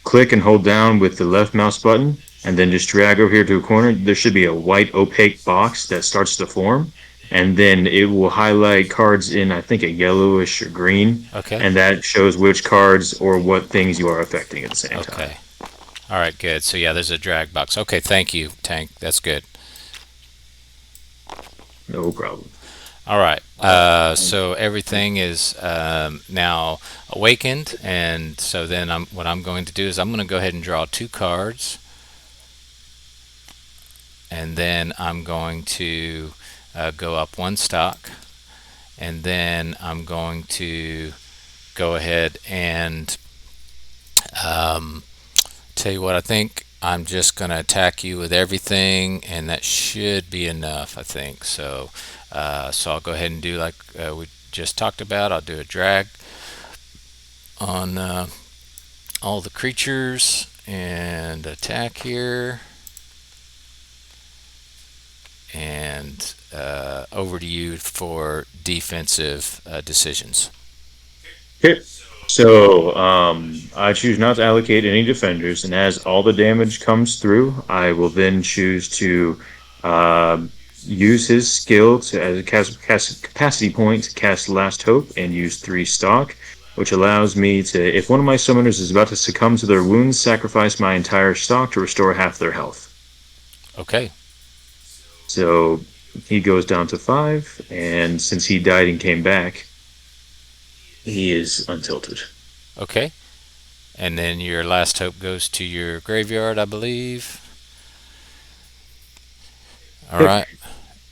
Click and hold down with the left mouse button, and then just drag over here to a corner. There should be a white opaque box that starts to form, and then it will highlight cards in, I think, a yellowish or green. Okay. And that shows which cards or what things you are affecting at the same time. Okay. All right, good. So yeah, there's a drag box. Okay, thank you, Tank. That's good. No problem. All right. So everything is now awakened, and so then what I'm going to do is I'm going to go ahead and draw 2 cards, and then I'm going to go up 1 stock, and then I'm going to go ahead and tell you what I think. I'm just going to attack you with everything, and that should be enough, I think. So I'll go ahead and do like we just talked about. I'll do a drag on all the creatures and attack here. And over to you for defensive decisions. Okay. So I choose not to allocate any defenders, and as all the damage comes through, I will then choose to use his skill as a capacity point to cast Last Hope and use 3 stock, which allows me to, if one of my summoners is about to succumb to their wounds, sacrifice my entire stock to restore half their health. Okay. So he goes down to 5, and since he died and came back, he is untilted. Okay. And then your Last Hope goes to your graveyard, I believe. All right.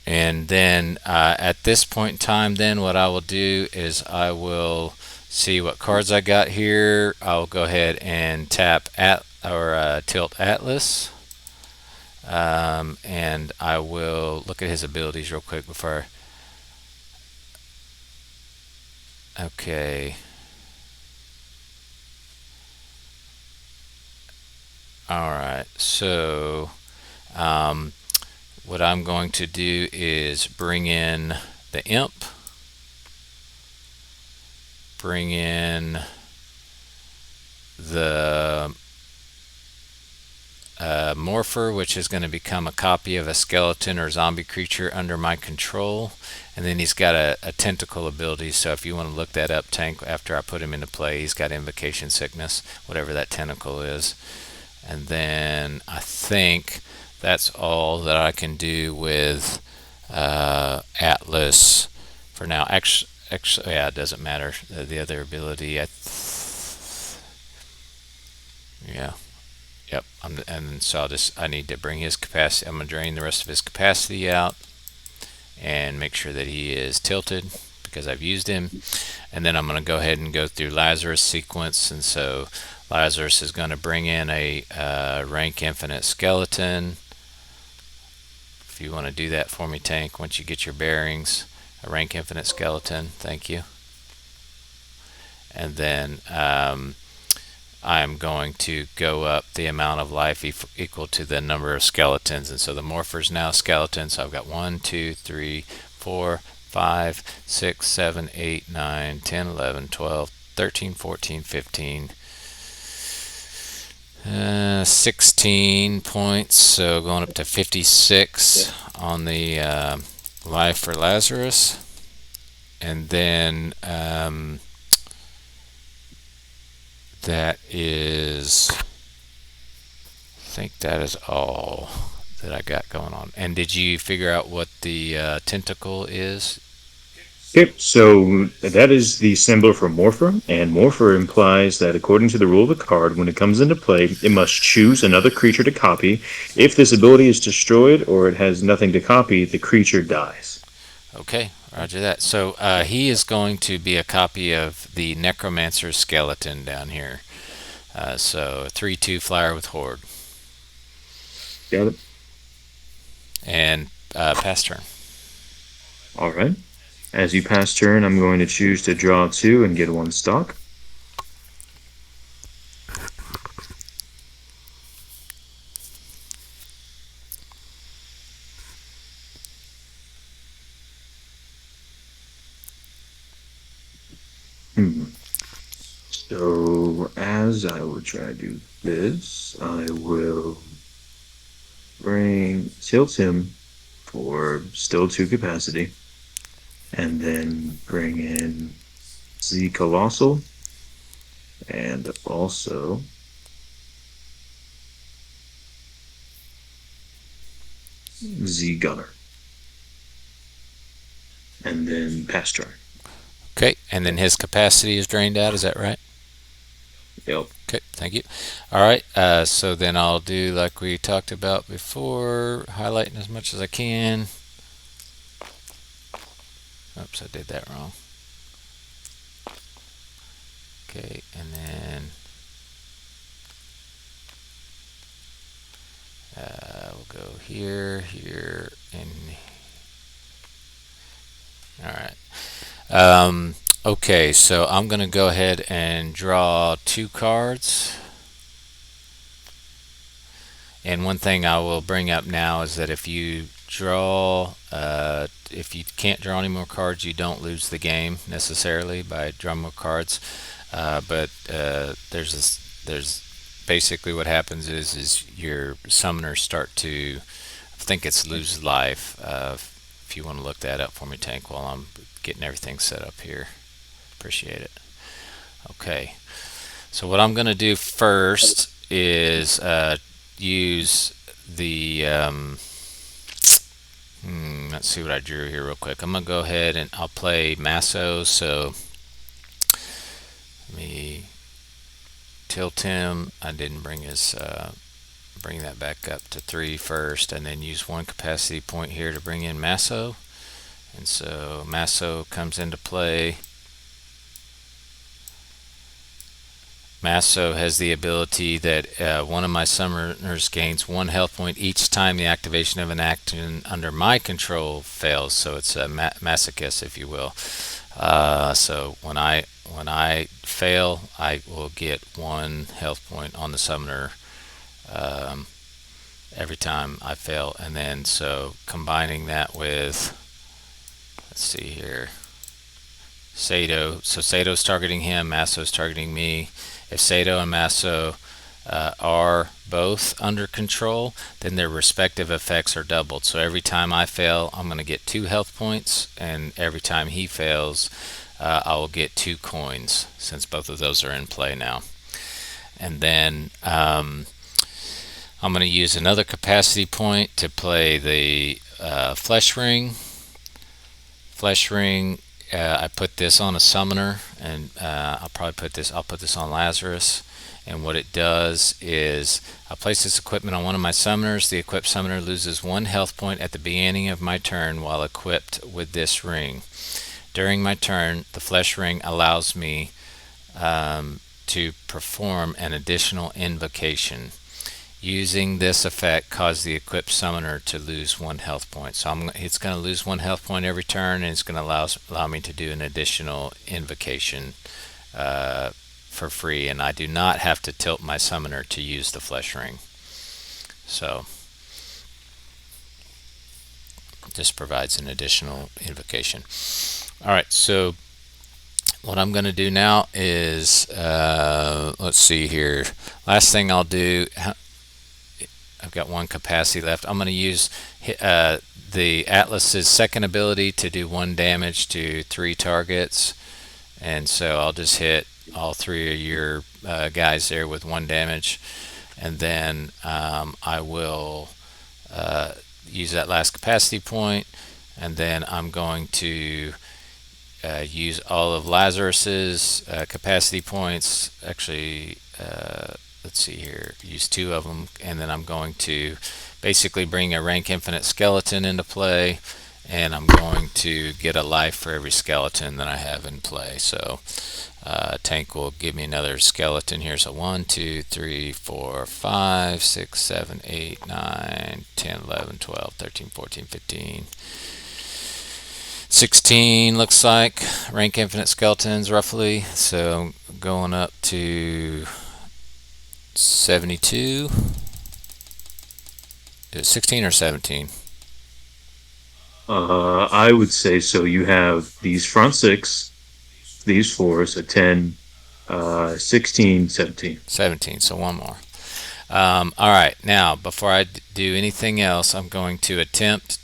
And then at this point in time, then what I will do is I will see what cards I got here. I'll go ahead and tap tilt Atlas. And I will look at his abilities real quick before. Okay. All right. So what I'm going to do is bring in the Imp, bring in the Morpher, which is going to become a copy of a skeleton or zombie creature under my control, and then he's got a tentacle ability. So if you want to look that up, Tank, after I put him into play, he's got Invocation Sickness, whatever that tentacle is. And then I think that's all that I can do with Atlas for now. Actually, yeah, it doesn't matter. The other ability, yeah, yep. And so I need to bring his capacity. I'm gonna drain the rest of his capacity out and make sure that he is tilted because I've used him. And then I'm going to go ahead and go through Lazarus Sequence. And so Lazarus is going to bring in a rank infinite skeleton. If you want to do that for me, Tank, once you get your bearings, a rank infinite skeleton. Thank you. And then I'm going to go up the amount of life equal to the number of skeletons. And so the morpher's now skeleton. So I've got 1, 2, 3, 4, 5, 6, 7, 8, 9, 10, 11, 12, 13, 14, 15, 16 points. So going up to 56 on the life for Lazarus. And then that is, I think that is all that I got going on. And did you figure out what the tentacle is? Okay, so that is the symbol for Morpher, and Morpher implies that according to the rule of the card, when it comes into play, it must choose another creature to copy. If this ability is destroyed or it has nothing to copy, the creature dies. Okay, roger that. So he is going to be a copy of the Necromancer skeleton down here. So a 3/2 flyer with Horde. Got it? And pass turn. All right. As you pass turn, I'm going to choose to draw 2 and get 1 stock. So as I will try to do this, I will tilt him for still 2 capacity, and then bring in Z Colossal, and also Z Gunner, and then pass turn. Okay, and then his capacity is drained out, is that right? Yep. Okay, thank you. All right, so then I'll do like we talked about before, highlighting as much as I can. Oops, I did that wrong. Okay, and then we'll go here, here, and all right. Okay, so I'm going to go ahead and draw 2 cards. And one thing I will bring up now is that if you can't draw any more cards, you don't lose the game necessarily by drawing more cards. But there's basically what happens is your summoners start to, I think it's lose life. If you want to look that up for me, Tank, while I'm getting everything set up here. Appreciate it. Okay, so what I'm going to do first is use the let's see what I drew here real quick. I'm gonna go ahead and I'll play Masso. So let me tilt him. I didn't bring his bring that back up to 3 first, and then use 1 capacity point here to bring in Masso. And so Masso comes into play. Masso has the ability that one of my summoners gains 1 health point each time the activation of an action under my control fails. So it's a masochist, if you will. So when I fail, I will get 1 health point on the summoner every time I fail. And then so combining that with, let's see here, Sato. So Sato's targeting him, Masso's targeting me. If Sato and Masso are both under control, then their respective effects are doubled. So every time I fail, I'm going to get 2 health points, and every time he fails, I will get 2 coins, since both of those are in play now. And then I'm I'm going to use another capacity point to play the Flesh Ring. Flesh Ring. I put this on a summoner, and I'll put this on Lazarus. And what it does is I place this equipment on one of my summoners. The equipped summoner loses 1 health point at the beginning of my turn while equipped with this ring. During my turn, the Flesh Ring allows me to perform an additional invocation. Using this effect causes the equipped summoner to lose 1 health point. So it's going to lose 1 health point every turn, and it's going to allow me to do an additional invocation for free. And I do not have to tilt my summoner to use the Flesh Ring. So this provides an additional invocation. All right, so what I'm going to do now is, let's see here. Last thing I'll do, I've got 1 capacity left. I'm going to use the Atlas's second ability to do 1 damage to 3 targets. And so I'll just hit all 3 of your guys there with 1 damage. And then I will use that last capacity point. And then I'm going to use all of Lazarus's capacity points. Actually, let's see here, use 2 of them, and then I'm going to basically bring a rank infinite skeleton into play, and I'm going to get a life for every skeleton that I have in play. So tank will give me another skeleton here. So 1, 2, 3, 4, 5, 6, 7, 8, 9, 10, 11, 12, 13, 14, 15, 16 looks like rank infinite skeletons roughly. So going up to 72. Is it 16 or 17? I would say so. You have these front 6, these 4, so 10, 16, 17. 17, so 1 more. All right, now before I do anything else, I'm going to attempt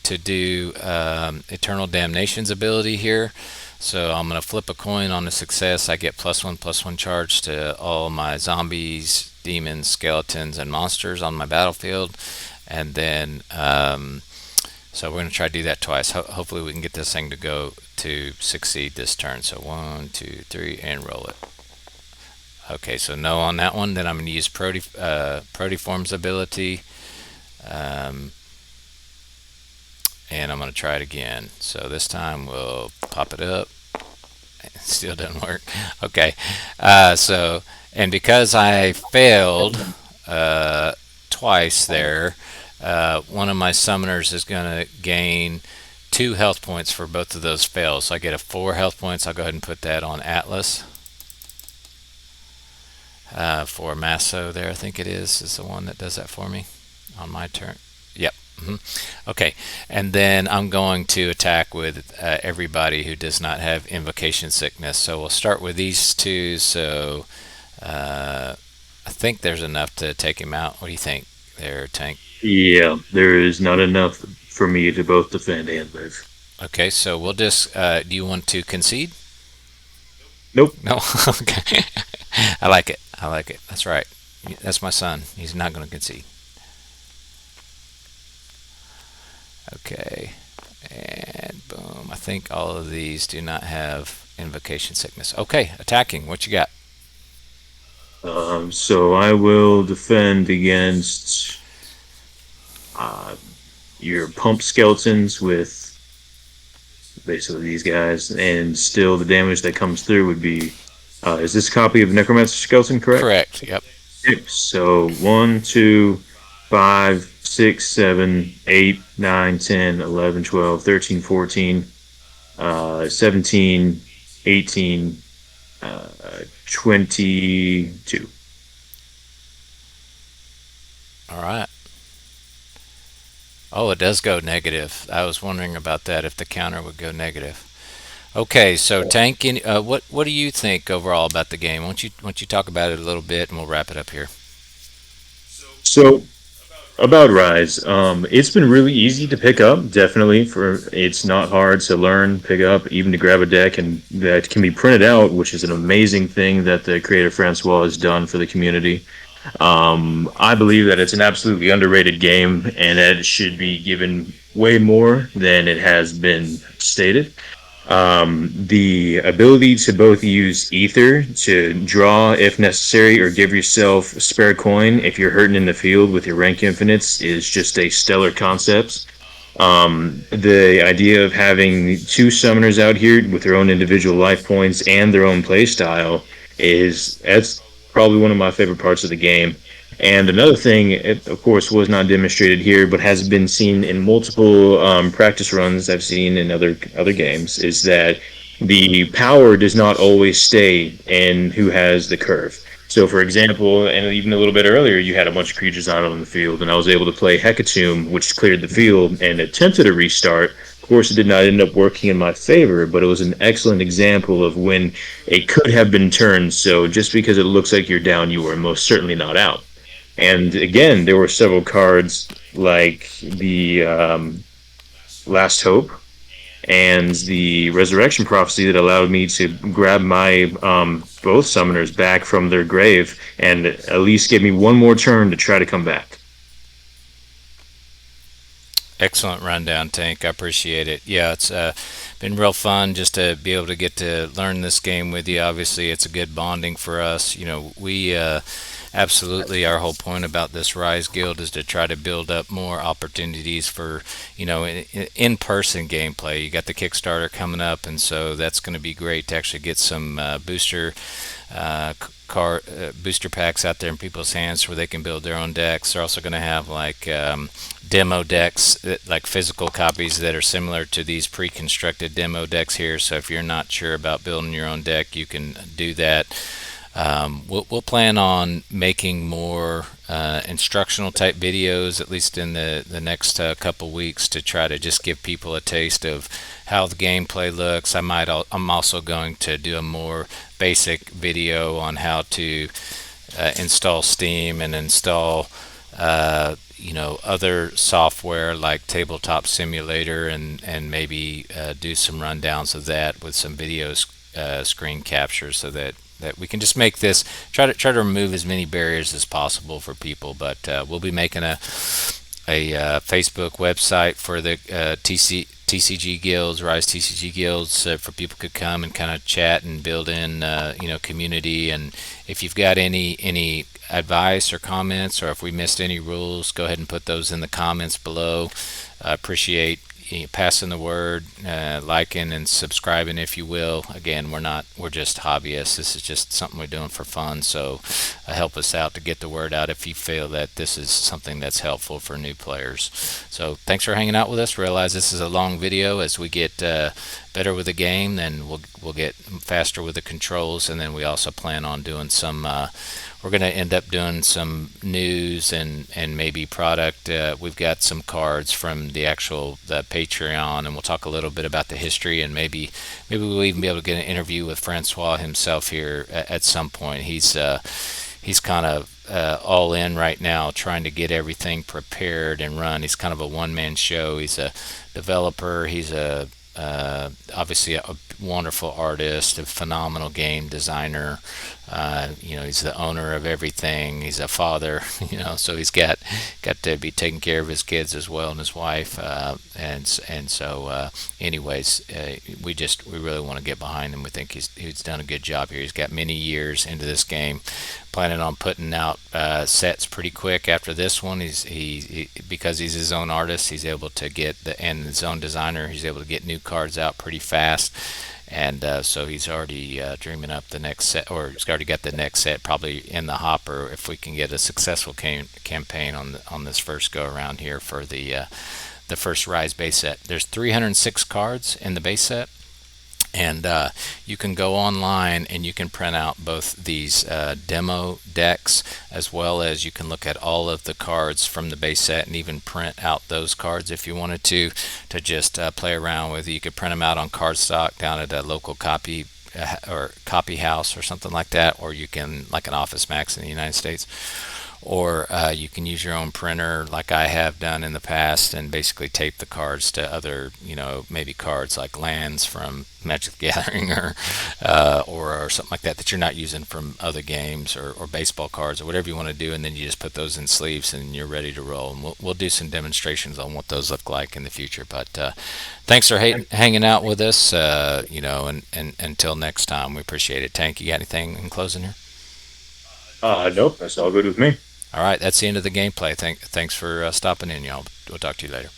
to do Eternal Damnation's ability here. So I'm going to flip a coin on the success. I get +1/+1 charge to all my zombies, demons, skeletons, and monsters on my battlefield. And then, so we're going to try to do that twice. Hopefully we can get this thing to go to succeed this turn. So 1, 2, 3, and roll it. Okay, so no on that one. Then I'm going to use Proteform's ability. And I'm going to try it again. So this time we'll pop it up. It still doesn't work. Okay. And because I failed twice there, one of my summoners is going to gain 2 health points for both of those fails. So I get a 4 health points. I'll go ahead and put that on Atlas. For Masso there, I think it is the one that does that for me on my turn. Yep. Okay, and then I'm going to attack with everybody who does not have Invocation Sickness. So we'll start with these 2. So I think there's enough to take him out. What do you think there, Tank? Yeah, there is not enough for me to both defend and live. Okay, so we'll just, do you want to concede? Nope. No? Okay. I like it. I like it. That's right. That's my son. He's not going to concede. Okay, and boom. I think all of these do not have Invocation Sickness. Okay, attacking. What you got? So I will defend against your pump skeletons with basically these guys, and still the damage that comes through would be. Is this a copy of Necromancer Skeleton correct? Correct. Yep. So 1, 2, 5, 6, 7, 8, 9, 10, 11, 12, 13, 14, 17, 18, 22. All right. Oh, it does go negative. I was wondering about that, if the counter would go negative. Okay, so Tank, what do you think overall about the game? Why don't you talk about it a little bit, and we'll wrap it up here. So about Rise, it's been really easy to pick up. Definitely, it's not hard to learn, pick up, even to grab a deck, and that can be printed out, which is an amazing thing that the creator François has done for the community. I believe that it's an absolutely underrated game and that it should be given way more than it has been stated. The ability to both use ether to draw if necessary or give yourself a spare coin if you're hurting in the field with your rank infinites is just a stellar concept. The idea of having two summoners out here with their own individual life points and their own play style is that's probably one of my favorite parts of the game. And another thing, it, of course, was not demonstrated here, but has been seen in multiple practice runs I've seen in other games, is that the power does not always stay in who has the curve. So, for example, and even a little bit earlier, you had a bunch of creatures out on the field, and I was able to play Hecatomb, which cleared the field and attempted a restart. Of course, it did not end up working in my favor, but it was an excellent example of when it could have been turned. So, just because it looks like you're down, you are most certainly not out. And again, there were several cards like the Last Hope and the Resurrection Prophecy that allowed me to grab my both summoners back from their grave and at least give me one more turn to try to come back. Excellent rundown, Tank. I appreciate it. Yeah, it's been real fun just to be able to get to learn this game with you. Obviously, it's a good bonding for us. We absolutely, our whole point about this Rise Guild is to try to build up more opportunities for, in-person gameplay. You got the Kickstarter coming up, and so that's going to be great to actually get some booster packs out there in people's hands where they can build their own decks. They're also going to have like demo decks, like physical copies that are similar to these pre-constructed demo decks here. So if you're not sure about building your own deck, you can do that. We'll plan on making more instructional type videos, at least in the next couple weeks, to try to just give people a taste of how the gameplay looks. I'm also going to do a more basic video on how to install Steam and install other software like Tabletop Simulator, and maybe do some rundowns of that with some videos, screen capture, so that we can just make this try to remove as many barriers as possible for people. But we'll be making a Facebook website for the TCG guilds, Rise TCG guilds, for people could come and kind of chat and build in, community. And if you've got any advice or comments, or if we missed any rules, go ahead and put those in the comments below. I appreciate passing the word, liking and subscribing, if you will. Again, we're just hobbyists. This is just something we're doing for fun. So help us out to get the word out if you feel that this is something that's helpful for new players. So thanks for hanging out with us. Realize this is a long video. As we get better with the game, then we'll get faster with the controls, and then we also plan on doing some we're going to end up doing some news and maybe product. We've got some cards from the Patreon, and we'll talk a little bit about the history, and maybe we'll even be able to get an interview with François himself here at some point. He's kind of all in right now, trying to get everything prepared and run. He's kind of a one-man show. He's a developer. He's obviously a wonderful artist, a phenomenal game designer. He's the owner of everything. He's a father, so he's got to be taking care of his kids as well, and his wife. Anyways, we really want to get behind him. We think he's done a good job here. He's got many years into this game. Planning on putting out sets pretty quick after this one. He because he's his own artist, he's able to and his own designer, he's able to get new cards out pretty fast. And so he's already dreaming up the next set, or he's already got the next set probably in the hopper if we can get a successful campaign on this first go around here for the first Rise base set. There's 306 cards in the base set. And you can go online and you can print out both these demo decks, as well as you can look at all of the cards from the base set and even print out those cards if you wanted to just play around with. You could print them out on cardstock down at a local copy or copy house or something like that, or you can, like an Office Max in the United States, or you can use your own printer like I have done in the past and basically tape the cards to other, maybe cards like lands from Magic the Gathering or something like that that you're not using from other games, or baseball cards or whatever you want to do, and then you just put those in sleeves and you're ready to roll. And we'll do some demonstrations on what those look like in the future. But thanks for hanging out with us, and until next time, we appreciate it. Tank, you got anything in closing here? Nope, that's all good with me. All right, that's the end of the gameplay. Thanks for stopping in, y'all. We'll talk to you later.